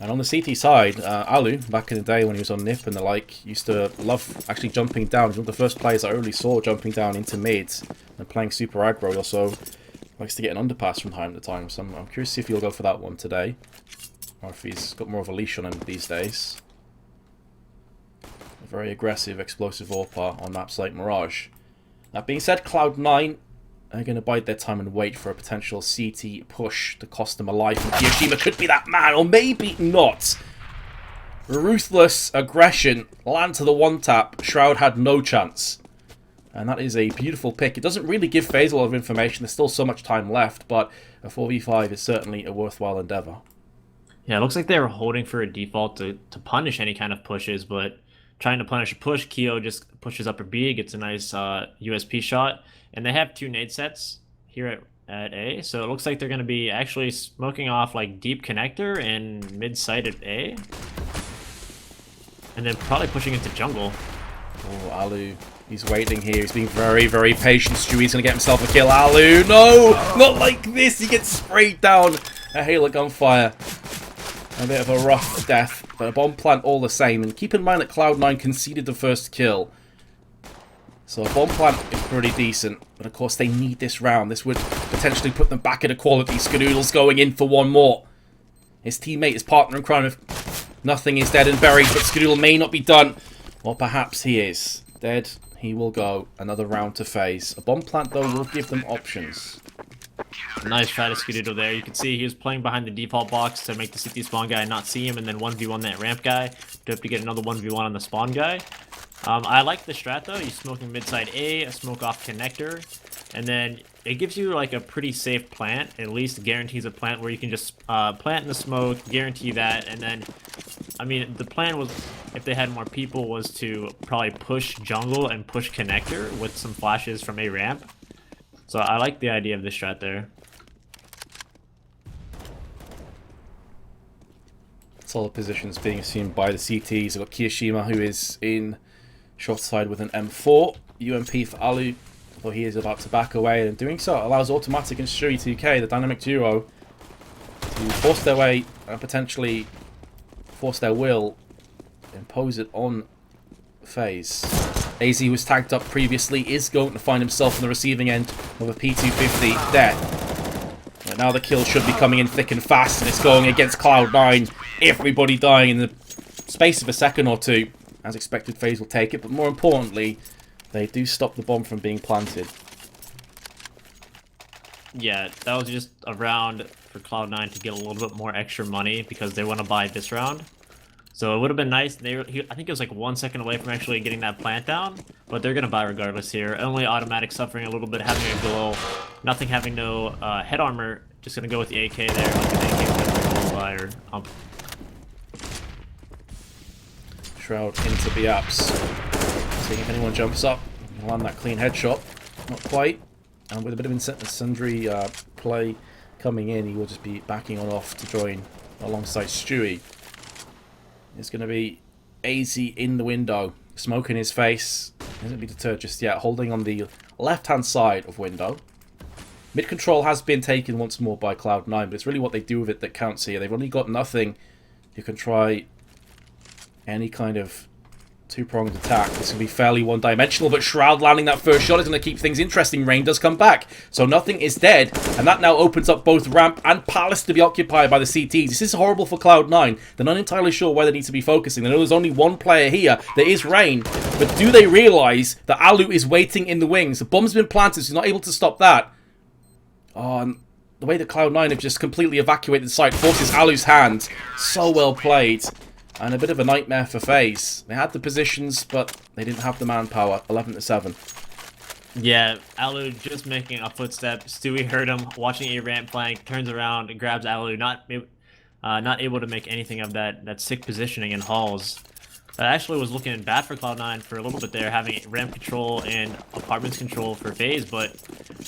And on the CT side, Alu, back in the day when he was on NIP and the like, used to love actually jumping down. He was one of the first players I really saw jumping down into mid and playing super aggro. He also likes to get an underpass from time to time, so I'm curious to see if he'll go for that one today. Or if he's got more of a leash on him these days. A very aggressive, explosive AWPer on maps like Mirage. That being said, Cloud9 are going to bide their time and wait for a potential CT push to cost them a life. And Kiyoshima could be that man, or maybe not. Ruthless aggression, land to the one tap. Shroud had no chance. And that is a beautiful pick. It doesn't really give Faze a lot of information. There's still so much time left, but a 4v5 is certainly a worthwhile endeavor. Yeah, it looks like they were holding for a default to punish any kind of pushes, but trying to punish a push, Kyo just pushes upper B, gets a nice USP shot. And they have 2 nade sets here at A, so it looks like they're going to be actually smoking off like deep connector and mid-site at A. And then probably pushing into jungle. Oh, Alu, he's waiting here. He's being very, very patient. Stewie's going to get himself a kill. Alu, no! Not like this! He gets sprayed down. A Halo gunfire. A bit of a rough death, but a bomb plant all the same. And keep in mind that Cloud9 conceded the first kill. So a bomb plant is pretty decent, but of course they need this round. This would potentially put them back at equality. Skadoodle's going in for one more. His teammate, his partner in crime, if nothing is dead and buried, but Skadoodle may not be done. Or perhaps he is. Dead, he will go. Another round to Faze. A bomb plant, though, will give them options. Nice try to Skadoodle there. You can see he was playing behind the default box to make the CT spawn guy not see him, and then 1v1 that ramp guy to have to get another 1v1 on the spawn guy. I like the strat though. You're smoking mid-side a smoke off connector, and then it gives you like a pretty safe plant. At least guarantees a plant where you can just plant in the smoke, guarantee that, and then, I mean, the plan was, if they had more people, was to probably push jungle and push connector with some flashes from a ramp. So I like the idea of this strat there. Solid positions being assumed by the CTs. I've got Kiyoshima, who is in short side with an M4. UMP for Alu, although he is about to back away, and doing so allows Automatic and Shuri 2K, the dynamic duo, to force their way and potentially force their will, impose it on Faze. AZ was tagged up previously, is going to find himself on the receiving end of a P250 death. Right now the kill should be coming in thick and fast, and it's going against Cloud9. Everybody dying in the space of a second or two. As expected, Faze will take it, but more importantly, they do stop the bomb from being planted. Yeah, that was just a round for Cloud9 to get a little bit more extra money because they want to buy this round. So it would have been nice. I think it was like 1 second away from actually getting that plant down, but they're going to buy regardless here. Only Automatic suffering a little bit, having a glow. Nothing having no head armor. Just going to go with the AK there. Like an AK with a fire. Shroud into the apps. Seeing if anyone jumps up and land that clean headshot. Not quite. And with a bit of incendiary play coming in, he will just be backing on off to join alongside Stewie. It's going to be AZ in the window, smoke in his face. Hasn't been deterred just yet, holding on the left-hand side of window. Mid control has been taken once more by Cloud9, but it's really what they do with it that counts here. They've only got nothing. You can try any kind of two-pronged attack. This will be fairly one-dimensional, but Shroud landing that first shot is going to keep things interesting. Rain does come back, so nothing is dead, and that now opens up both ramp and palace to be occupied by the CTs. This is horrible for Cloud9. They're not entirely sure where they need to be focusing. They know there's only one player here. There is Rain, but do they realise that Alu is waiting in the wings? The bomb's been planted, so he's not able to stop that. Oh, and the way that Cloud9 have just completely evacuated the site forces Alu's hand. So well played. And a bit of a nightmare for Faze. They had the positions, but they didn't have the manpower. 11-7. Yeah, Alu just making a footstep. Stewie heard him, watching a ramp flank, turns around and grabs Alu, not able to make anything of that sick positioning in halls. That actually was looking bad for Cloud9 for a little bit there, having ramp control and apartments control for Faze,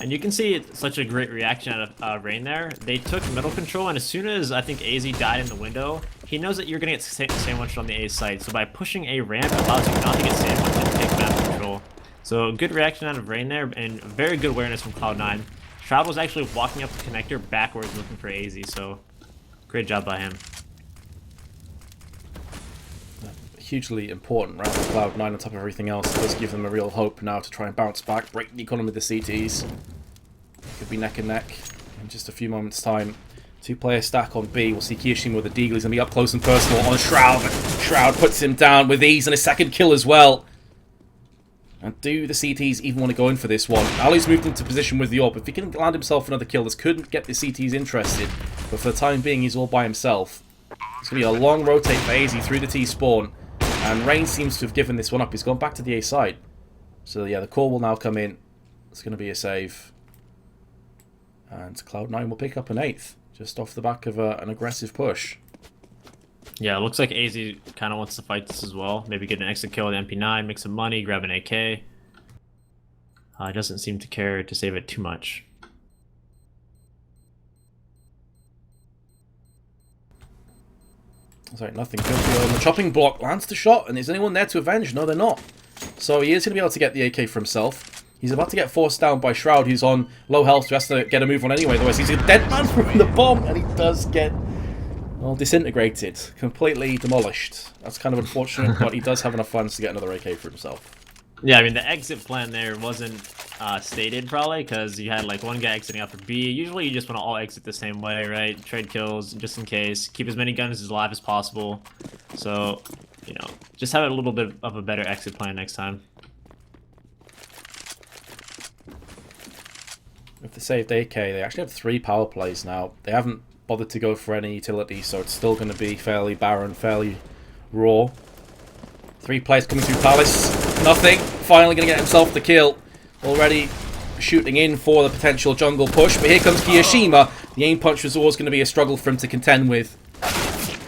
and you can see it's such a great reaction out of Rain there. They took middle control, and as soon as I think AZ died in the window, he knows that you're going to get sandwiched on the A site, so by pushing a ramp, it allows you not to get sandwiched and take map control. So good reaction out of Rain there, and very good awareness from Cloud9. Shroud was actually walking up the connector backwards looking for AZ, so great job by him. Hugely important round for Cloud9 on top of everything else. It does give them a real hope now to try and bounce back, break the economy of the CTs. Could be neck and neck in just a few moments' time. Two-player stack on B. We'll see Kiyoshima with the Deagle. He's going to be up close and personal on Shroud. Shroud puts him down with ease and a second kill as well. And do the CTs even want to go in for this one? Alu's moved into position with the AWP. If he can land himself another kill, this couldn't get the CTs interested. But for the time being, he's all by himself. It's going to be a long rotate for AZ through the T-spawn. And Rain seems to have given this one up. He's gone back to the A side. So yeah, the call will now come in. It's going to be a save. And Cloud9 will pick up an 8th. Just off the back of an aggressive push. Yeah, it looks like AZ kind of wants to fight this as well. Maybe get an extra kill with MP9, make some money, grab an AK. Doesn't seem to care to save it too much. Sorry, nothing. The chopping block lands the shot, and is anyone there to avenge? No, they're not. So he is going to be able to get the AK for himself. He's about to get forced down by Shroud, who's on low health, who has to get a move on anyway. Otherwise, he's a dead man from the bomb, and he does get, well, disintegrated, completely demolished. That's kind of unfortunate, but he does have enough funds to get another AK for himself. Yeah, I mean, the exit plan there wasn't stated, probably, because you had, like, one guy exiting out for B. Usually you just want to all exit the same way, right? Trade kills, just in case. Keep as many guns as alive as possible. So, you know, just have a little bit of a better exit plan next time. With the saved AK, they actually have 3 power plays now. They haven't bothered to go for any utility, so it's still going to be fairly barren, fairly raw. 3 players coming through Palace. Nothing. Finally going to get himself the kill. Already shooting in for the potential jungle push. But here comes Kiyoshima. The aim punch was always going to be a struggle for him to contend with.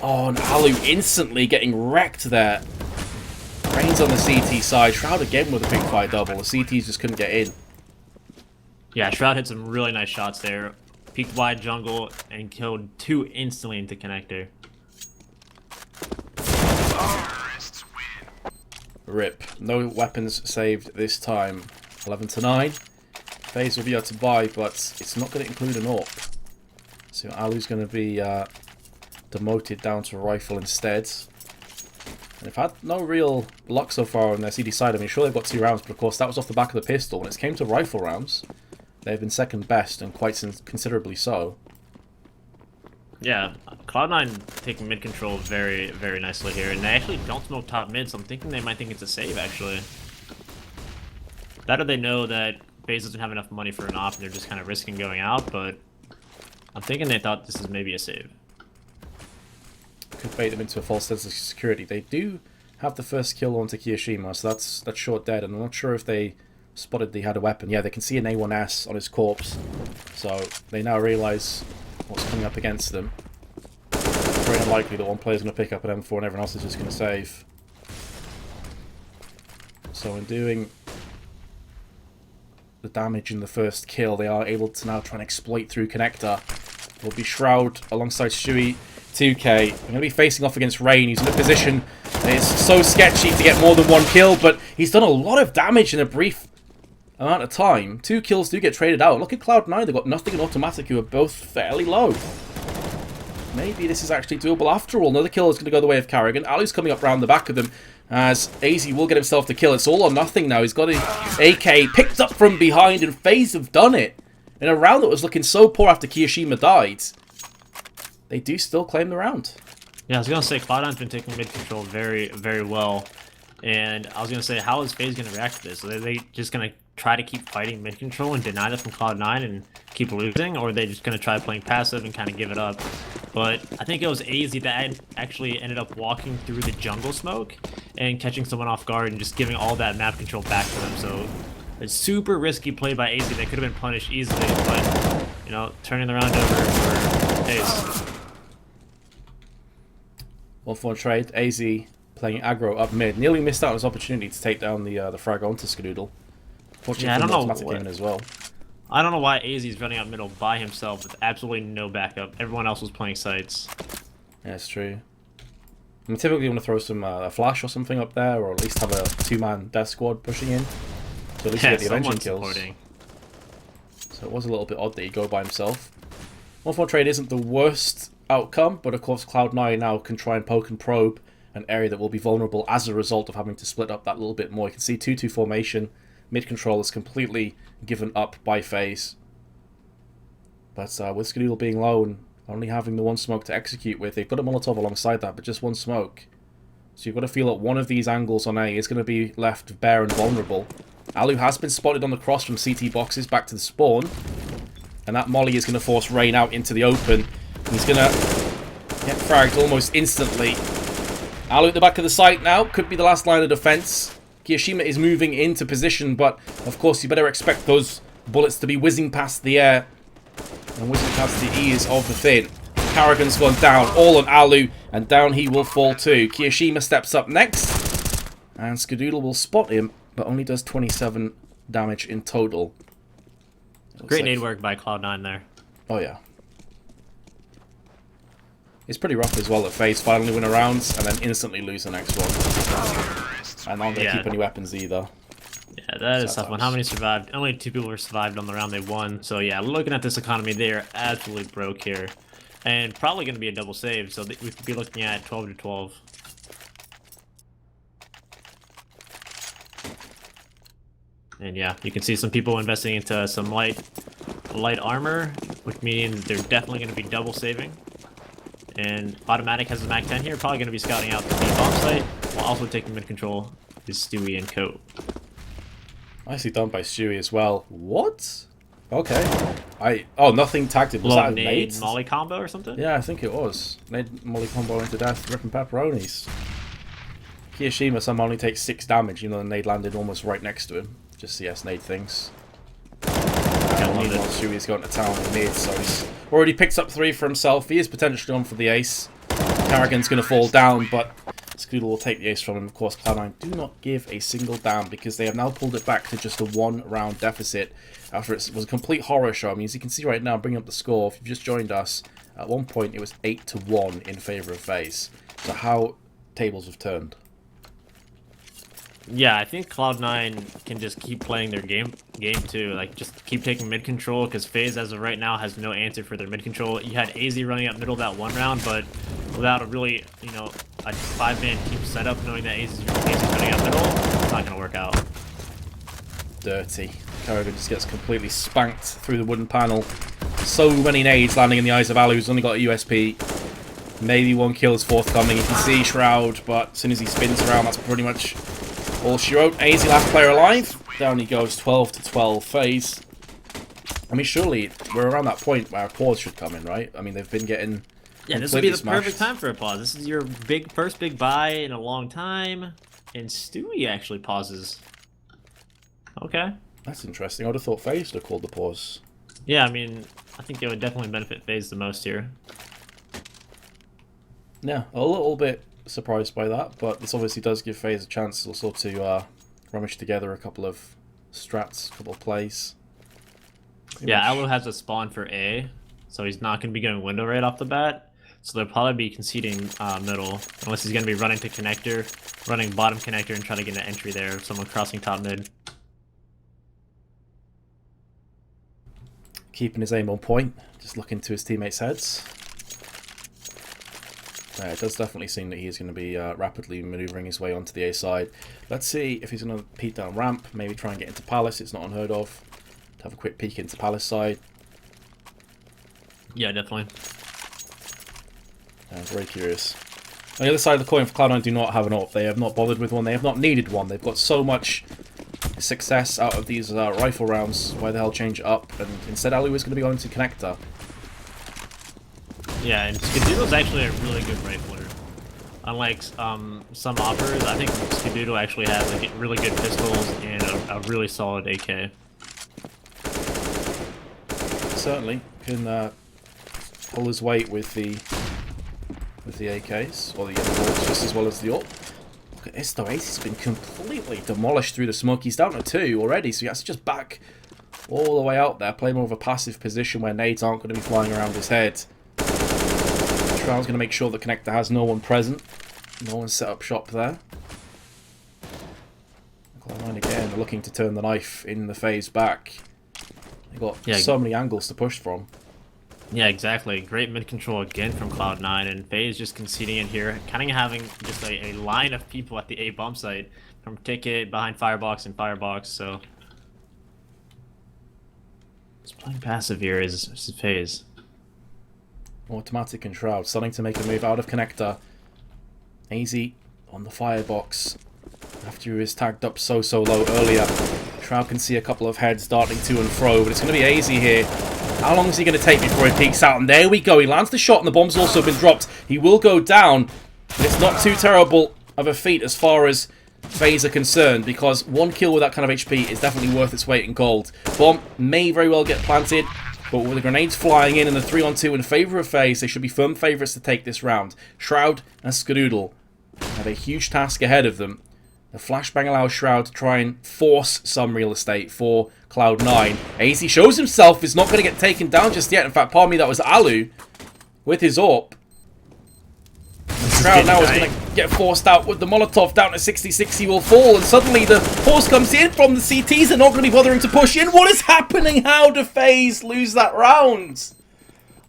Oh, and Alu instantly getting wrecked there. Rain's on the CT side. Shroud again with a big fire double. The CTs just couldn't get in. Yeah, Shroud hit some really nice shots there. Peeked wide jungle and killed 2 instantly into connector. Rip. No weapons saved this time. 11-9. Faze will be able to buy, but it's not going to include an AWP. So Alu's going to be demoted down to rifle instead. And they've had no real luck so far on their CD side. I mean, sure, they've got 2 rounds, but of course that was off the back of the pistol. When it came to rifle rounds, they've been second best, and quite considerably so. Yeah, Cloud9 taking mid control very, very nicely here, and they actually don't smoke top mid, so I'm thinking they might think it's a save, actually. That or they know that Faze doesn't have enough money for an op, and they're just kind of risking going out, but I'm thinking they thought this is maybe a save. Could bait them into a false sense of security. They do have the first kill onto Kiyoshima, so that's short dead, and I'm not sure if they spotted he had a weapon. Yeah, they can see an A1S on his corpse, so they now realise what's coming up against them. It's very unlikely that one player's going to pick up an M4 and everyone else is just going to save. So in doing the damage in the first kill, they are able to now try and exploit through connector. It will be Shroud alongside Stewie, 2K. They're going to be facing off against Rain, who's in a position that is so sketchy to get more than 1 kill, but he's done a lot of damage in a brief amount of time. 2 kills do get traded out. Look at Cloud9, they've got Nothing and Automatic, who are both fairly low. Maybe this is actually doable after all. Another kill is going to go the way of Carrigan. Alu's coming up round the back of them, as AZ will get himself the kill. It's all or nothing now. He's got his AK picked up from behind, and Faze have done it. In a round that was looking so poor after Kiyoshima died, they do still claim the round. Yeah, I was going to say, Cloud9's been taking mid control very, very well. And I was going to say, how is Faze going to react to this? Are they just going to try to keep fighting mid control and deny that from Cloud9 and keep losing, or are they just going to try playing passive and kind of give it up? But I think it was AZ that actually ended up walking through the jungle smoke and catching someone off guard and just giving all that map control back to them. So a super risky play by AZ that could have been punished easily, but, you know, turning the round over for Faze. 1-4 trade. AZ playing aggro up mid. Nearly missed out on his opportunity to take down the frag onto Skadoodle. Fortunately, Yeah, I don't know automatic in as well. I don't know why AZ is running up middle by himself with absolutely no backup. Everyone else was playing sites. Yeah, it's true. I mean, typically you want to throw some a flash or something up there, or at least have a 2-man death squad pushing in. So at least you get the avenging kills. Supporting. So it was a little bit odd that he'd go by himself. 1-4 trade isn't the worst outcome, but of course Cloud9 now can try and poke and probe an area that will be vulnerable as a result of having to split up that little bit more. You can see 2-2 formation. Mid control is completely given up by Faze. But with Skadoodle being low and only having the one smoke to execute with, they've got a Molotov alongside that, but just one smoke. So you've got to feel that one of these angles on A is going to be left bare and vulnerable. Alu has been spotted on the cross from CT boxes back to the spawn. And that molly is going to force Rain out into the open. And he's going to get fragged almost instantly. Alu at the back of the site now. Could be the last line of defense. Kiyoshima is moving into position, but of course you better expect those bullets to be whizzing past the air and whizzing past the ears of the Thin. Karrigan's gone down, all on Alu, and down he will fall too. Kiyoshima steps up next, and Skadoodle will spot him, but only does 27 damage in total. Great nade work by Cloud9 there. Oh yeah. It's pretty rough as well that Faze finally win a round and then instantly lose the next one. And not going to keep any weapons either. Yeah, that is tough one. How many survived? Only 2 people were survived on the round they won. So yeah, looking at this economy, they are absolutely broke here. And probably going to be a double save, so we could be looking at 12-12. And yeah, you can see some people investing into some light armor, which means they're definitely going to be double saving. And Automatic has a Mac 10 here, probably going to be scouting out the B-bomb site, while also taking mid-control is Stewie and Coat. Nicely done by Stewie as well. What? Okay. Oh, nothing tagged him. Was that a nade? Molly combo or something? Yeah, I think it was. Nade Molly combo into death, ripping pepperonis. Kiyoshima somehow only takes 6 damage, even though the nade landed almost right next to him. Just CS nade things. Meanwhile, Stewie's going to town in mid, so he's already picked up 3 for himself. He is potentially on for the ace. Karrigan's going to fall down, but Skadoodle will take the ace from him. Of course, Cloud9 do not give a single damn because they have now pulled it back to just a 1-round deficit after it was a complete horror show. I mean, as you can see right now, bringing up the score, if you've just joined us, at one point it was 8-1 in favour of Faze. So how tables have turned. Yeah, I think Cloud9 can just keep playing their game too. Like, just keep taking mid control because Faze, as of right now, has no answer for their mid control. You had AZ running up middle that one round, but without a really, you know, a 5-man team setup, knowing that AZ is running up middle, it's not going to work out. Dirty. Karrigan just gets completely spanked through the wooden panel. So many nades landing in the eyes of Alu, who's only got a USP. Maybe 1 kill is forthcoming. You can see Shroud, but as soon as he spins around, that's pretty much all she wrote. AZ last player alive. Down he goes, 12-12. Faze. I mean, surely we're around that point where a pause should come in, right? I mean, they've been getting. Yeah, this would be the perfect time for a pause. This is your first big buy in a long time, and Stewie actually pauses. Okay. That's interesting. I would have thought Faze would have called the pause. Yeah, I mean, I think it would definitely benefit Faze the most here. Yeah, a little bit surprised by that, but this obviously does give Faze a chance also to rummage together a couple of strats, a couple of plays. Yeah, Alu has a spawn for A, so he's not going to be going window right off the bat. So they'll probably be conceding middle, unless he's going to be running to connector, running bottom connector and trying to get an entry there, someone crossing top mid. Keeping his aim on point, just looking to his teammates' heads. It does definitely seem that he is going to be rapidly manoeuvring his way onto the A side. Let's see if he's going to peek down ramp, maybe try and get into Palace. It's not unheard of to have a quick peek into Palace side. Yeah, definitely. I'm very curious. On the other side of the coin, for Cloud9 do not have an AWP. They have not bothered with one. They have not needed one. They've got so much success out of these rifle rounds. Why the hell change it up? And instead, Ali was going to be going to connector. Yeah, and Skadoodle's actually a really good rifler. Unlike some operas, I think Skadoodle actually has like really good pistols and a really solid AK. Certainly can pull his weight with the AKs or the M4s just as well as the AWP. Look at this though, Ace has been completely demolished through the smoke. He's down to 2 already, so he has to just back all the way out there, play more of a passive position where nades aren't going to be flying around his head. Shroud's going to make sure the connector has no one present. No one set up shop there. Cloud9 again looking to turn the knife in the Faze back. They've got so many angles to push from. Yeah, exactly. Great mid-control again from Cloud9, and Faze just conceding in here, kind of having just a line of people at the A bomb site from Ticket, behind Firebox, and Firebox, so... Just playing passive here is Faze. Automatic and Shroud starting to make a move out of connector. AZ on the Firebox after he was tagged up so low earlier. Shroud can see a couple of heads darting to and fro, but it's going to be AZ here. How long is he going to take before he peeks out? And there we go. He lands the shot and the bomb's also been dropped. He will go down. But it's not too terrible of a feat as far as Faze are concerned, because 1 kill with that kind of HP is definitely worth its weight in gold. Bomb may very well get planted, but with the grenades flying in and the 3-on-2 in favour of Faze, they should be firm favourites to take this round. Shroud and Skadoodle have a huge task ahead of them. The flashbang allows Shroud to try and force some real estate for Cloud9. AZ shows himself is not going to get taken down just yet. In fact, pardon me, that was Alu with his AWP. Shroud now is going to get forced out with the Molotov down to 66. He will fall, and suddenly the pause comes in from the CTs. They're not going to be bothering to push in. What is happening? How do Faze lose that round?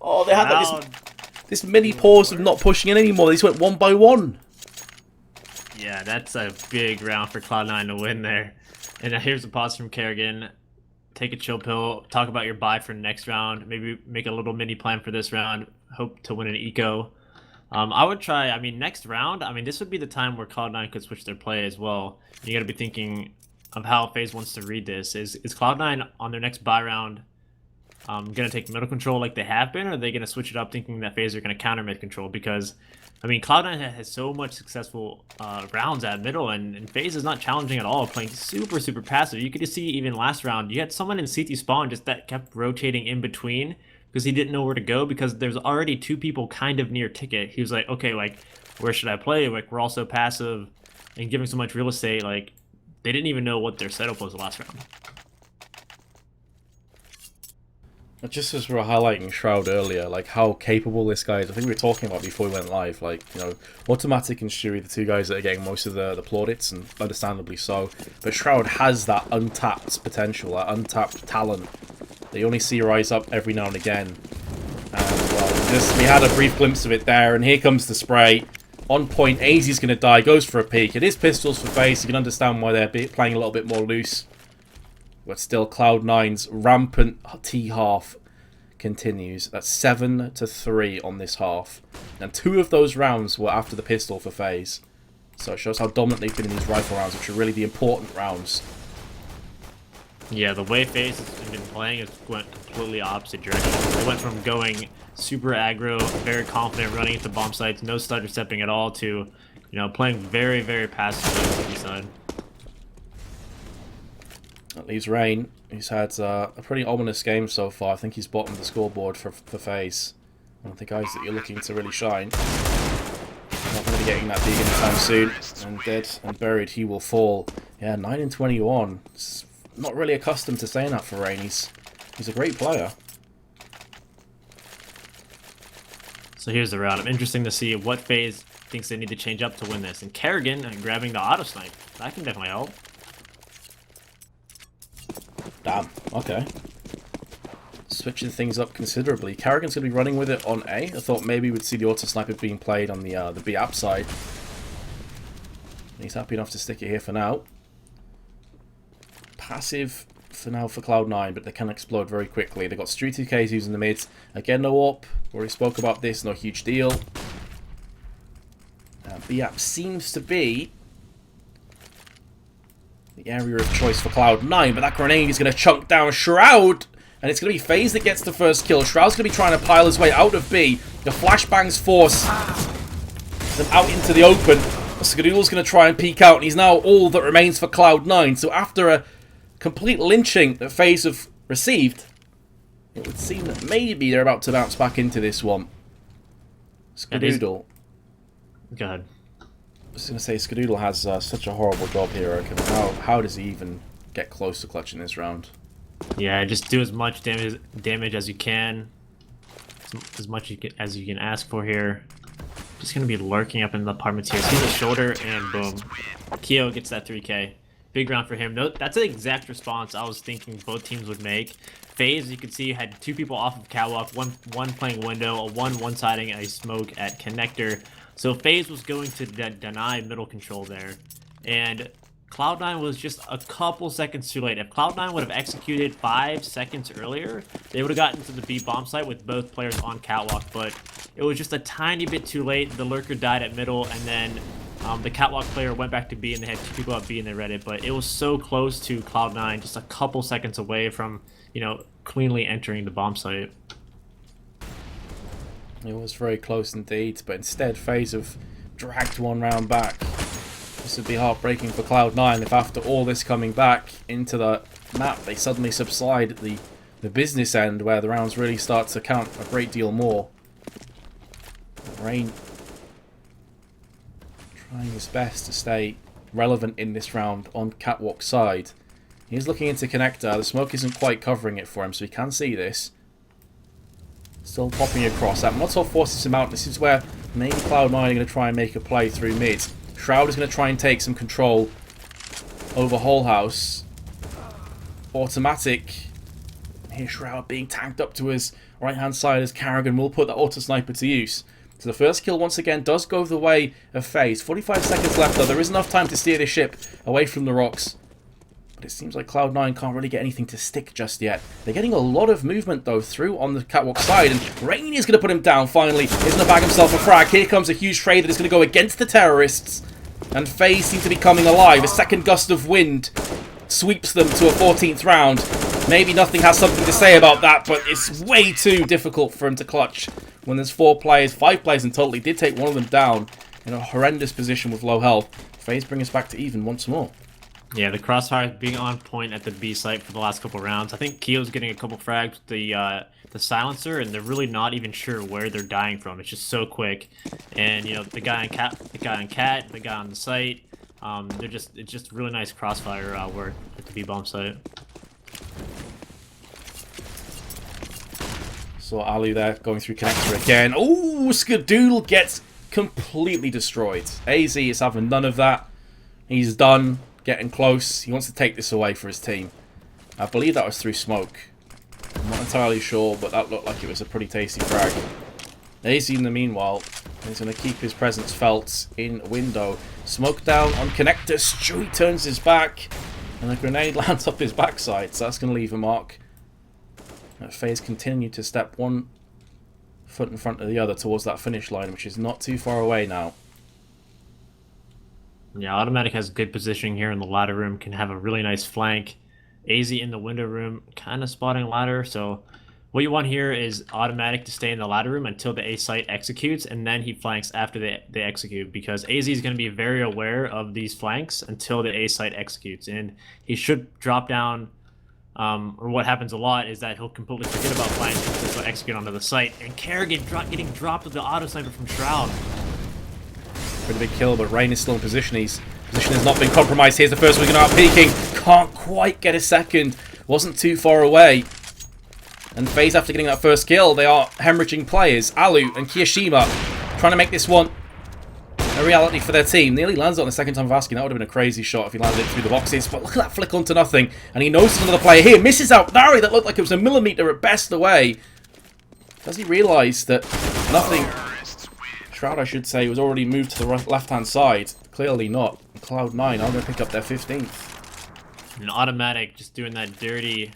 Oh, they had like this mini pause of not pushing in anymore. They just went 1 by 1. Yeah, that's a big round for Cloud9 to win there. And here's a pause from Kerrigan. Take a chill pill. Talk about your buy for next round. Maybe make a little mini plan for this round. Hope to win an eco. I would try, I mean, next round, I mean, this would be the time where Cloud9 could switch their play as well. You got to be thinking of how Faze wants to read this. Is Cloud9 on their next buy round going to take middle control like they have been, or are they going to switch it up thinking that Faze are going to counter mid control? Because, I mean, Cloud9 has so much successful rounds at middle, and Faze is not challenging at all, playing super passive. You could just see even last round, you had someone in CT spawn just that kept rotating in between because he didn't know where to go, because there's already 2 people kind of near Ticket. He was like, okay, like, where should I play? Like, we're all so passive and giving so much real estate, like, they didn't even know what their setup was the last round. Just as we were highlighting Shroud earlier, like how capable this guy is. I think we were talking about before we went live, like, you know, Automatic and Stewie, the 2 guys that are getting most of the plaudits, and understandably so. But Shroud has that untapped potential, that untapped talent. They only see rise up every now and again. And, well, we had a brief glimpse of it there, and here comes the spray. On point, AZ's going to die, goes for a peek. It is pistols for Faze, you can understand why they're playing a little bit more loose. But still, Cloud9's rampant T-half continues. That's 7-3 on this half. And 2 of those rounds were after the pistol for Faze. So it shows how dominant they've been in these rifle rounds, which are really the important rounds. Yeah, the way Faze has been playing has went completely opposite direction. They went from going super aggro, very confident, running into bomb sites, no stutter stepping at all, to, you know, playing very passive on the side. That leaves Rain. He's had a pretty ominous game so far. I think he's bottomed the scoreboard for Faze. One of the guys that you're looking to really shine. Not going to be getting that big anytime soon. And dead and buried, he will fall. Yeah, 9-21. It's not really accustomed to saying that for Rain. He's a great player. So here's the round. I'm interested to see what Faze thinks they need to change up to win this. And Kerrigan grabbing the auto snipe. That can definitely help. Damn, okay. Switching things up considerably. Kerrigan's going to be running with it on A. I thought maybe we'd see the auto sniper being played on the B app side. He's happy enough to stick it here for now. Passive for now for Cloud9, but they can explode very quickly. They've got Stu2Ks using the mids. Again, no AWP. Already spoke about this, no huge deal. B app seems to be the area of choice for Cloud9, but that grenade is going to chunk down Shroud, and it's going to be Faze that gets the first kill. Shroud's going to be trying to pile his way out of B. The flashbangs force them out into the open. Skadoodle's going to try and peek out, and he's now all that remains for Cloud9. So after a complete lynching that Faze have received, it would seem that maybe they're about to bounce back into this one. Skadoodle. Go ahead. I was going to say, Skadoodle has such a horrible job here. How does he even get close to clutching this round? Yeah, just do as much damage as you can. As much as you can ask for here. Just going to be lurking up in the apartments here. Sees a shoulder, and boom. Keo gets that 3K. Big round for him. No, that's the exact response I was thinking both teams would make. Faze, you can see, had 2 people off of catwalk, one playing window, one-siding a smoke at connector. So Faze was going to deny middle control there. And Cloud9 was just a couple seconds too late. If Cloud9 would have executed 5 seconds earlier, they would have gotten to the B bomb site with both players on catwalk, but it was just a tiny bit too late. The lurker died at middle, and then the catwalk player went back to B, and they had 2 people at B, and they read it. But it was so close to Cloud9, just a couple seconds away from, you know, cleanly entering the bomb site. It was very close indeed, but instead Faze have dragged one round back. This would be heartbreaking for Cloud9 if after all this coming back into the map, they suddenly subside at the business end where the rounds really start to count a great deal more. Rain trying his best to stay relevant in this round on catwalk side. He's looking into connector. The smoke isn't quite covering it for him, so he can see this. Still popping across that. Molotov forces him out. This is where maybe Cloud9 are going to try and make a play through mid. Shroud is going to try and take some control over Whole House. Automatic. Here's Shroud being tanked up to his right-hand side as Carrigan will put that auto sniper to use. So the first kill once again does go the way of Faze. 45 seconds left though. There is enough time to steer this ship away from the rocks. But it seems like Cloud9 can't really get anything to stick just yet. They're getting a lot of movement though through on the catwalk side, and Rainy is going to put him down finally. He's going to bag himself a frag. Here comes a huge trade that is going to go against the terrorists. And Faze seem to be coming alive. A second gust of wind sweeps them to a 14th round. Maybe nothing has something to say about that, but it's way too difficult for him to clutch when there's 5 players in total. He did take one of them down in a horrendous position with low health. Faze bring us back to even once more. Yeah, the crossfire being on point at the B site for the last couple rounds. I think Keo's getting a couple frags with the silencer, and they're really not even sure where they're dying from. It's just so quick. And you know, the guy on cat, the guy on the site, it's just really nice crossfire work at the B bomb site. So Alu there going through connector again. Oh, Skadoodle gets completely destroyed. AZ is having none of that. He's done. Getting close. He wants to take this away for his team. I believe that was through smoke. I'm not entirely sure, but that looked like it was a pretty tasty frag. AZ in the meanwhile is going to keep his presence felt in window. Smoke down on connector. Stewie turns his back, and a grenade lands up his backside, so that's going to leave a mark. Faze continue to step one foot in front of the other towards that finish line, which is not too far away now. Yeah, Automatic has good positioning here in the ladder room, can have a really nice flank. AZ in the window room, kind of spotting ladder, so what you want here is Automatic to stay in the ladder room until the A site executes, and then he flanks after they execute, because AZ is going to be very aware of these flanks until the A site executes, and he should drop down, or what happens a lot is that he'll completely forget about flanks and just execute onto the site, and Kerrigan getting dropped with the auto sniper from Shroud. Pretty big kill, but Rain is still in position. His position has not been compromised. Here's the first one going out peeking. Can't quite get a second. Wasn't too far away. And Faze, after getting that first kill, they are hemorrhaging players. Alu and Kiyashima trying to make this one a reality for their team. Nearly lands on the second time of asking. That would have been a crazy shot if he landed it through the boxes. But look at that flick onto nothing. And he notices another player here. Misses out Barry. That looked like it was a millimeter at best away. Does he realise that nothing... Shroud, I should say, was already moved to the left-hand side. Clearly not. Cloud9 are going to pick up their 15th. An Automatic just doing that dirty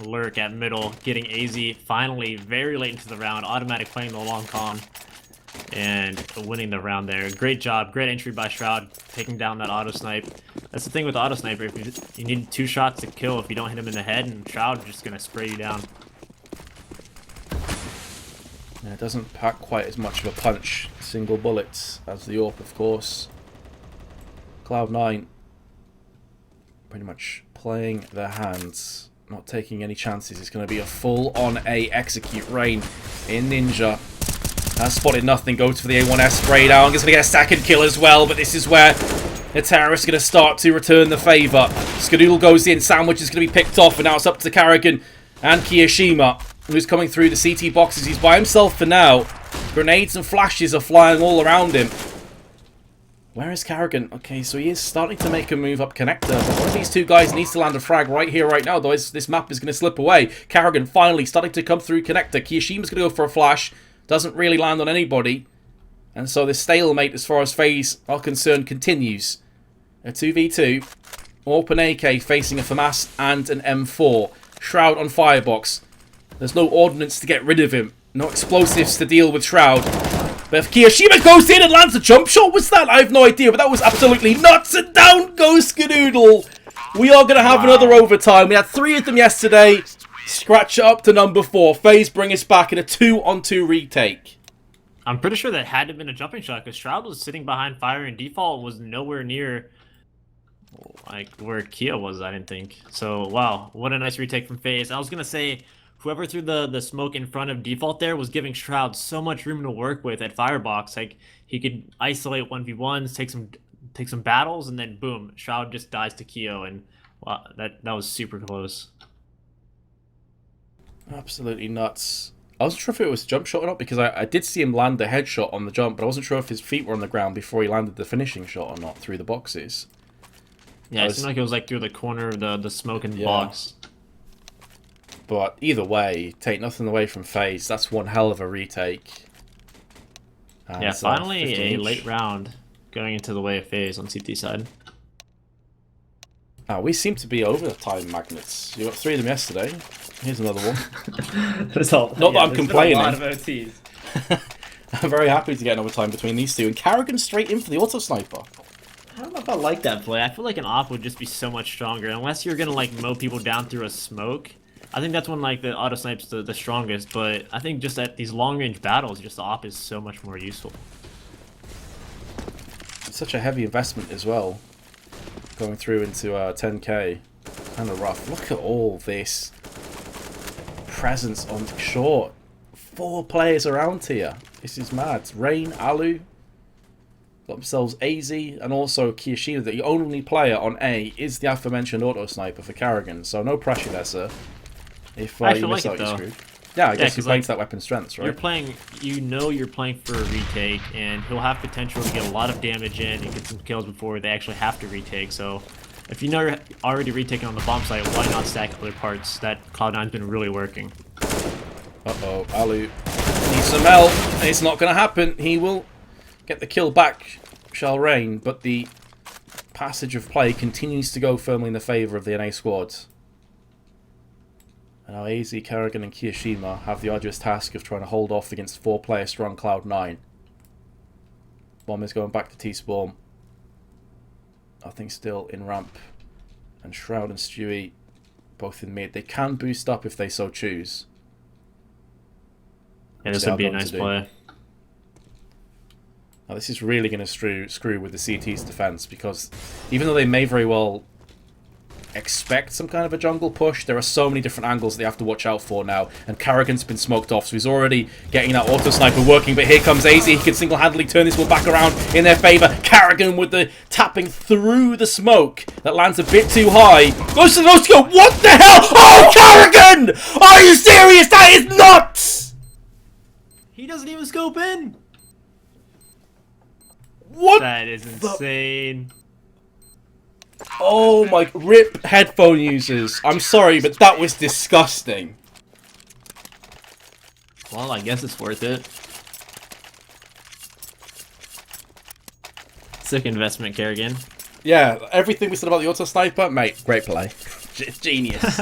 lurk at middle, getting AZ finally very late into the round. Automatic playing the long con. and winning the round there. Great job, great entry by Shroud, taking down that auto snipe. That's the thing with auto sniper, if you need 2 shots to kill if you don't hit him in the head, and Shroud just gonna spray you down. Yeah, it doesn't pack quite as much of a punch, single bullets, as the AWP, of course. Cloud9 pretty much playing their hands, not taking any chances. It's going to be a full-on A execute rain in Ninja. Has spotted nothing, goes for the A1S spray down. He's going to get a second kill as well, but this is where the terrorist is going to start to return the favour. Skadoodle goes in, Sandwich is going to be picked off, and now it's up to Karrigan and Kiyashima, who's coming through the CT boxes. He's by himself for now. Grenades and flashes are flying all around him. Where is Karrigan? Okay, so he is starting to make a move up connector, but one of these 2 guys needs to land a frag right here, right now, otherwise this map is going to slip away. Karrigan finally starting to come through connector. Kiyoshima's going to go for a flash. Doesn't really land on anybody. And so this stalemate, as far as Faze are concerned, continues. A 2v2. Open AK facing a FAMAS and an M4. Shroud on firebox. There's no ordnance to get rid of him. No explosives to deal with Shroud. But if Kiyashima goes in and lands a jump shot, what's that? I have no idea, but that was absolutely nuts. And down goes Skadoodle. We are going to have another overtime. We had 3 of them yesterday. Scratch it up to number 4. Faze bring us back in a 2-on-2 retake. I'm pretty sure that had to have been a jumping shot, because Shroud was sitting behind fire, and default was nowhere near like where Kia was, I didn't think. So, wow, what a nice retake from Faze. I was going to say, whoever threw the smoke in front of default there was giving Shroud so much room to work with at firebox. Like, he could isolate 1v1s, take some battles, and then boom, Shroud just dies to Keo, and wow, that was super close. Absolutely nuts. I wasn't sure if it was a jump shot or not, because I did see him land the headshot on the jump, but I wasn't sure if his feet were on the ground before he landed the finishing shot or not through the boxes. Yeah, it seemed like it was like through the corner of the smoke in the box. But either way, take nothing away from Faze. That's one hell of a retake. And yeah, finally a 15 late round going into the way of Faze on CT side. We seem to be over the time magnets. You got 3 of them yesterday. Here's another one. Not that I'm complaining. A lot of OTs. I'm very happy to get an overtime between these 2. And Karrigan straight in for the auto sniper. I don't know if I like that play. I feel like an op would just be so much stronger. Unless you're going to like mow people down through a smoke. I think that's when like the auto snipe's the strongest. But I think just at these long range battles, just the op is so much more useful. It's such a heavy investment as well. Going through into 10k. Kind of rough. Look at all this presence on short. 4 players around here. This is mad. Rain, Alu, got themselves AZ, and also Kiyashima. The only player on A is the aforementioned auto sniper for Karrigan. So no pressure there, sir. If you miss out, you're screwed. Yeah, I guess he plays that weapon strengths, right? You're playing, you're playing for a retake, and he'll have potential to get a lot of damage in and get some kills before they actually have to retake. So, if you know you're already retaking on the bomb site, why not stack other parts? That Cloud9's been really working. Uh-oh, Alu needs some help. It's not going to happen. He will get the kill back, shall Rain, but the passage of play continues to go firmly in the favour of the NA squad. And now AZ, Karrigan and Kiyashima have the arduous task of trying to hold off against 4-player strong Cloud9. Bomb is going back to T-Spawn. Nothing still in ramp. And Shroud and Stewie both in mid. They can boost up if they so choose. Yeah, this would be a nice play. Now, this is really going to screw with the CT's defense, because even though they may very well expect some kind of a jungle push, there are so many different angles they have to watch out for now, and Karrigan's been smoked off, so he's already getting that auto sniper working, but here comes AZ. He can single-handedly turn this one back around in their favour. Karrigan with the tapping through the smoke that lands a bit too high. Goes to the nose to go. What the hell? Oh, Karrigan! Are you serious? That is nuts! He doesn't even scope in. What? That is insane. Oh my, rip headphone users. I'm sorry, but that was disgusting. Well, I guess it's worth it. Sick investment, Karrigan. Yeah, everything we said about the auto sniper, mate, great play. Genius.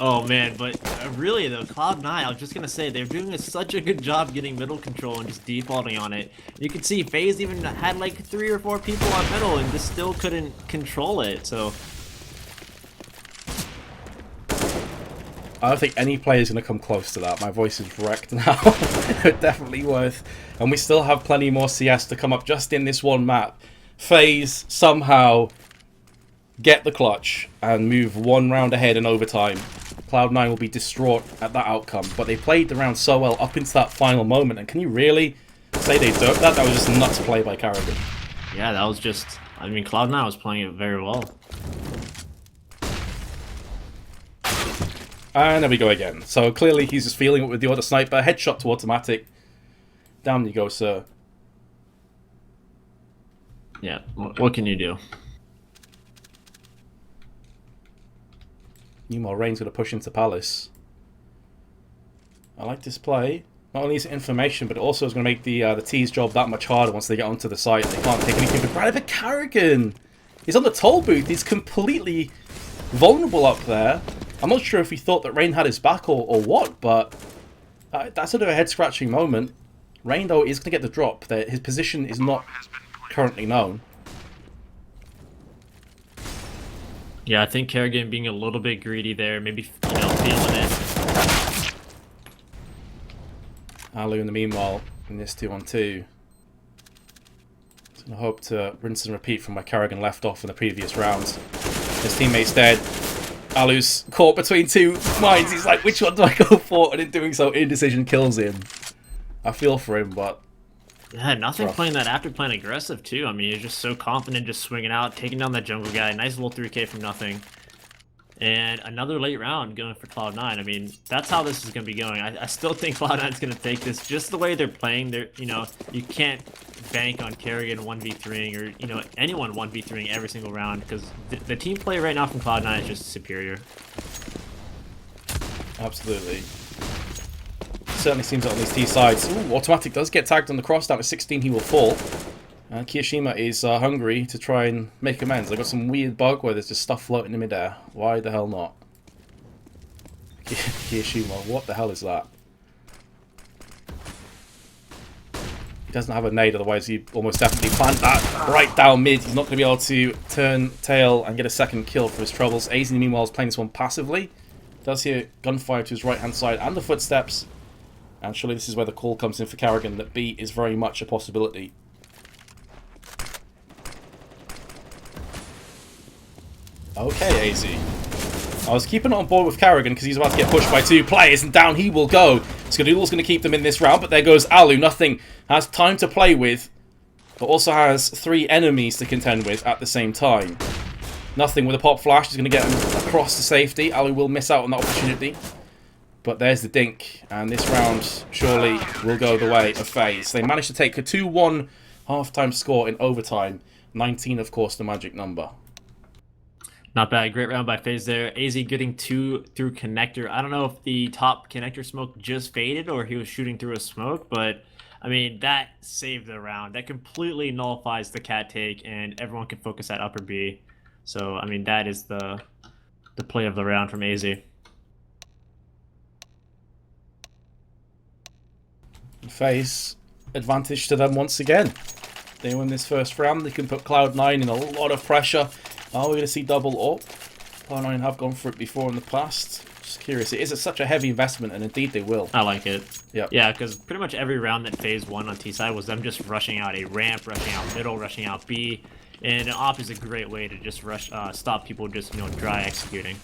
Oh man, but really though, Cloud9, I was just gonna say they're doing such a good job getting middle control and just defaulting on it. You can see Faze even had like 3 or 4 people on middle and just still couldn't control it. So I don't think any player is going to come close to that. My voice is wrecked now. Definitely worth. And we still have plenty more CS to come up just in this one map. Faze somehow get the clutch and move 1 round ahead in overtime. Cloud9 will be distraught at that outcome. But they played the round so well up into that final moment. And can you really say they derped that? That was just a nuts play by Carrigan. yeah, that was just, I mean, Cloud9 was playing it very well. And there we go again. So clearly he's just feeling it with the auto sniper. Headshot to automatic. Down you go, sir. Yeah, what can you do? Meanwhile, Rain's going to push into Palace. I like this play. Not only is it information, but it also is going to make the T's job that much harder once they get onto the site. They can't take anything for granted. But Carrigan! He's on the toll booth. He's completely vulnerable up there. I'm not sure if he thought that Rain had his back or what, but that's sort of a head-scratching moment. Rain, though, is going to get the drop. His position is not currently known. Yeah, I think Kerrigan being a little bit greedy there, maybe, you know, feeling it. Alu, in the meanwhile, in this 2-on-2. He's going to hope to rinse and repeat from where Kerrigan left off in the previous rounds. His teammate's dead. Alu's caught between 2 minds. He's like, which one do I go for? And in doing so, indecision kills him. I feel for him, but... Yeah, nothing playing that after playing aggressive, too. I mean, he's just so confident, just swinging out, taking down that jungle guy. Nice little 3K from nothing. And another late round going for Cloud9. I mean, that's how this is going to be going. I still think Cloud9 is going to take this just the way they're playing. They're, you know, you can't bank on Kerrigan 1v3ing or, you know, anyone 1v3ing every single round because the team play right now from Cloud9 is just superior. Absolutely. Certainly seems like on these T sides. Ooh, automatic does get tagged on the cross. Down to 16, he will fall. And Kiyoshima is hungry to try and make amends. They got some weird bug where there's just stuff floating in midair. Why the hell not? Kiyoshima, what the hell is that? He doesn't have a nade, otherwise he almost definitely plant that right down mid. He's not going to be able to turn tail and get a second kill for his troubles. AZ, meanwhile, is playing this one passively. Does hear gunfire to his right-hand side and the footsteps. And surely this is where the call comes in for Carrigan, that B is very much a possibility. Okay, AZ. I was keeping it on board with Carrigan because he's about to get pushed by 2 players, and down he will go. Skadoodle's going to keep them in this round, but there goes Alu. Nothing has time to play with, but also has 3 enemies to contend with at the same time. Nothing with a pop flash. He's going to get him across to safety. Alu will miss out on that opportunity. But there's the dink, and this round surely will go the way of FaZe. They managed to take a 2-1 half-time score in overtime. 19, of course, the magic number. Not bad. Great round by FaZe there. AZ getting 2 through connector. I don't know if the top connector smoke just faded or he was shooting through a smoke, but I mean, that saved the round. That completely nullifies the cat take, and everyone can focus at upper B. So, I mean, that is the play of the round from AZ. FaZe, advantage to them once again. They win this first round. They can put Cloud9 in a lot of pressure. Are we going to see double up? Cloud9 have gone for it before in the past. Just curious. It is such a heavy investment, and indeed they will. I like it. Yep. Yeah, because pretty much every round that FaZe won on T-side was them just rushing out a ramp, rushing out middle, rushing out B. And an op is a great way to just rush, stop people just, you know, dry executing.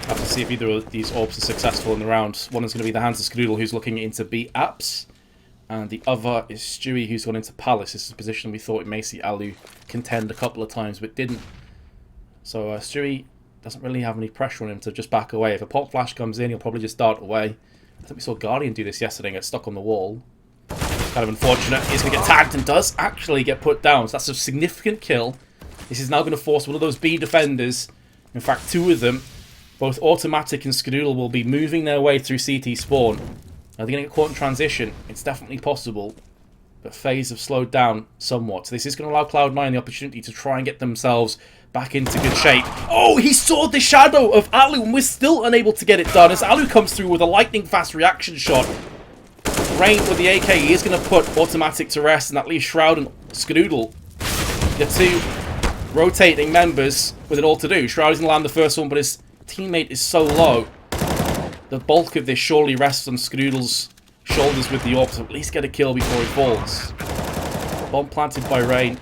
Have to see if either of these orbs are successful in the round. One is going to be the hands of Skadoodle, who's looking into B apps. And the other is Stewie, who's gone into Palace. This is a position we thought we may see Alu contend a couple of times, but didn't. So Stewie doesn't really have any pressure on him to just back away. If a pop flash comes in, he'll probably just dart away. I think we saw Guardian do this yesterday and get stuck on the wall. It's kind of unfortunate. He's going to get tagged and does actually get put down. So that's a significant kill. This is now going to force one of those B defenders, in fact 2 of them, both Automatic and Skadoodle, will be moving their way through CT spawn. Are they going to get caught in transition? It's definitely possible. But Faze have slowed down somewhat. So this is going to allow Cloud9 the opportunity to try and get themselves back into good shape. Oh, he saw the shadow of Alu, and we're still unable to get it done as Alu comes through with a lightning-fast reaction shot. Rain with the AK, he is going to put Automatic to rest, and that leaves Shroud and Skadoodle, the two rotating members, with it all to do. Shroud is going to land the first one, but his teammate is so low. The bulk of this surely rests on Skadoodle's shoulders with the AWP, so at least get a kill before he falls. Bomb planted by Rain.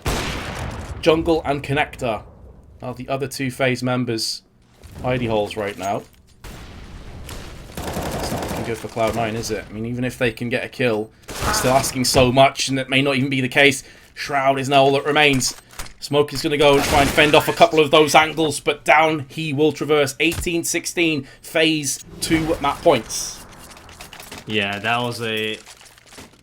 Jungle and Connector are the other two Faze members' hidey holes right now. It's not looking good for Cloud9, is it? I mean, even if they can get a kill, they're still asking so much, and that may not even be the case. Shroud is now all that remains. Smoke is going to go and try and fend off a couple of those angles, but down he will traverse. 18-16, Faze 2 map points. Yeah, that was a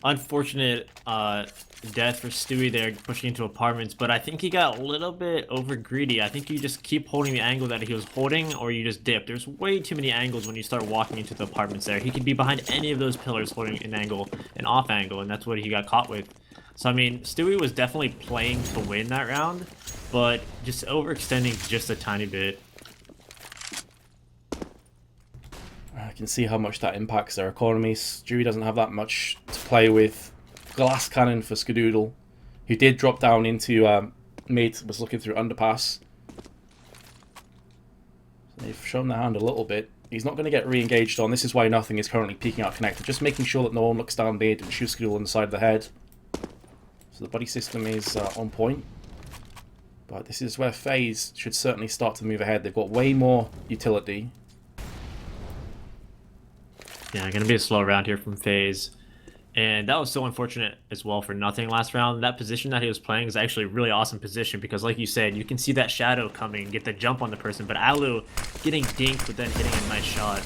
unfortunate death for Stewie there, pushing into apartments, but I think he got a little bit over greedy. I think you just keep holding the angle that he was holding, or you just dip. There's way too many angles when you start walking into the apartments there. He could be behind any of those pillars holding an angle, an off angle, and that's what he got caught with. So, I mean, Stewie was definitely playing to win that round, but just overextending just a tiny bit. I can see how much that impacts their economy. Stewie doesn't have that much to play with. Glass cannon for Skadoodle, who did drop down into mid, was looking through underpass. So they've shown their hand a little bit. He's not going to get re-engaged on. This is why nothing is currently peeking out Connector. Just making sure that no one looks down mid and shoots Skadoodle on the side of the head. So the buddy system is on point. But this is where Faze should certainly start to move ahead. They've got way more utility. Yeah, going to be a slow round here from Faze. And that was so unfortunate as well for Nothing last round. That position that he was playing is actually a really awesome position because, like you said, you can see that shadow coming, get the jump on the person. But Alu getting dinked, but then hitting a nice shot.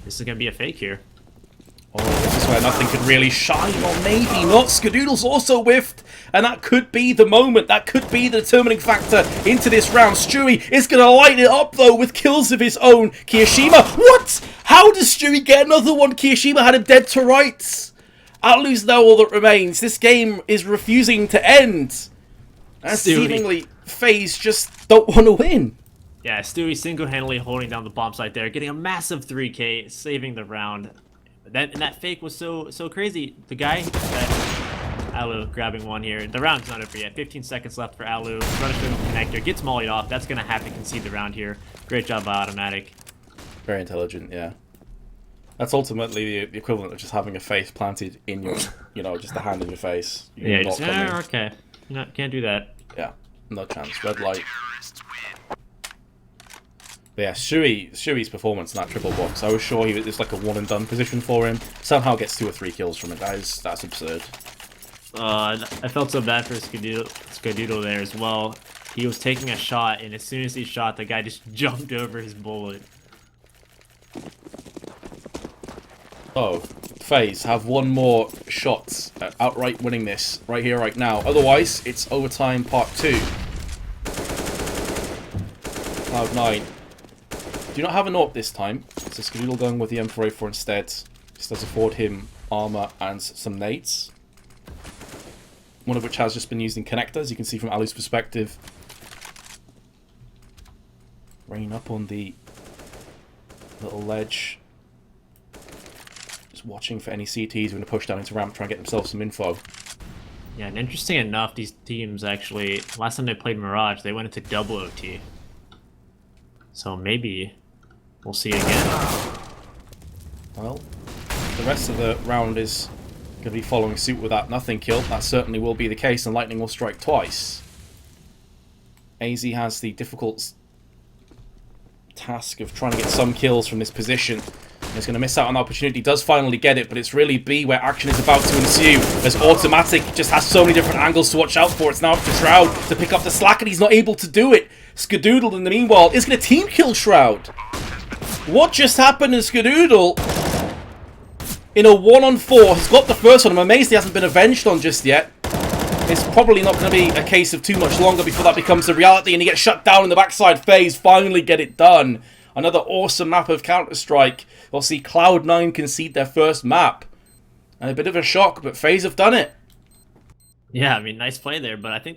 This is going to be a fake here. Oh, this is where Nothing could really shine, or maybe not. Skadoodle's also whiffed, and that could be the moment. That could be the determining factor into this round. Stewie is going to light it up, though, with kills of his own. Kiyoshima, what? How does Stewie get another one? Kiyoshima had him dead to rights. Alu's now all that remains. This game is refusing to end. And seemingly, Faze just don't want to win. Yeah, Stewie single-handedly holding down the bomb site there, getting a massive 3K, saving the round. And that fake was so crazy. The guy that Alu grabbing one here. The round's not over yet. 15 seconds left for Alu. Run a connector, gets mollied off. That's gonna have to concede the round here. Great job by Automatic. Very intelligent, yeah. That's ultimately the equivalent of just having a face planted in your, just a hand in your face. Yeah, just, okay. No, can't do that. Yeah, no chance. Red light. But yeah, Stewie's performance in that triple box, I was sure it's like a one and done position for him. Somehow gets 2 or 3 kills from it. That's absurd. I felt so bad for Skadoodle there as well. He was taking a shot, and as soon as he shot, the guy just jumped over his bullet. Oh, Faze have one more shot at outright winning this right here, right now. Otherwise, it's overtime part 2. Cloud9 do not have an AWP this time, so Skadoodle going with the M4A4 instead. This does afford him armor and some nades. One of which has just been used in connectors, you can see from Alu's perspective. Rain up on the little ledge. Just watching for any CTs who are going to push down into ramp, try and get themselves some info. Yeah, and interesting enough, these teams actually, last time they played Mirage, they went into double OT. So maybe we'll see again. Well, the rest of the round is going to be following suit with that Nothing kill. That certainly will be the case, and Lightning will strike twice. AZ has the difficult task of trying to get some kills from this position. He's going to miss out on the opportunity. Does finally get it, but it's really B where action is about to ensue. As Automatic just has so many different angles to watch out for. It's now up to Shroud to pick up the slack, and he's not able to do it. Skadoodle, in the meanwhile, is going to team kill Shroud. What just happened in Skadoodle? In a 1-on-4, has got the first one. I'm amazed he hasn't been avenged on just yet. It's probably not going to be a case of too much longer before that becomes a reality, and he gets shut down in the backside. Faze finally get it done. Another awesome map of Counter-Strike. We'll see Cloud9 concede their first map. And a bit of a shock, but Faze have done it. Yeah, I mean, nice play there, but I think that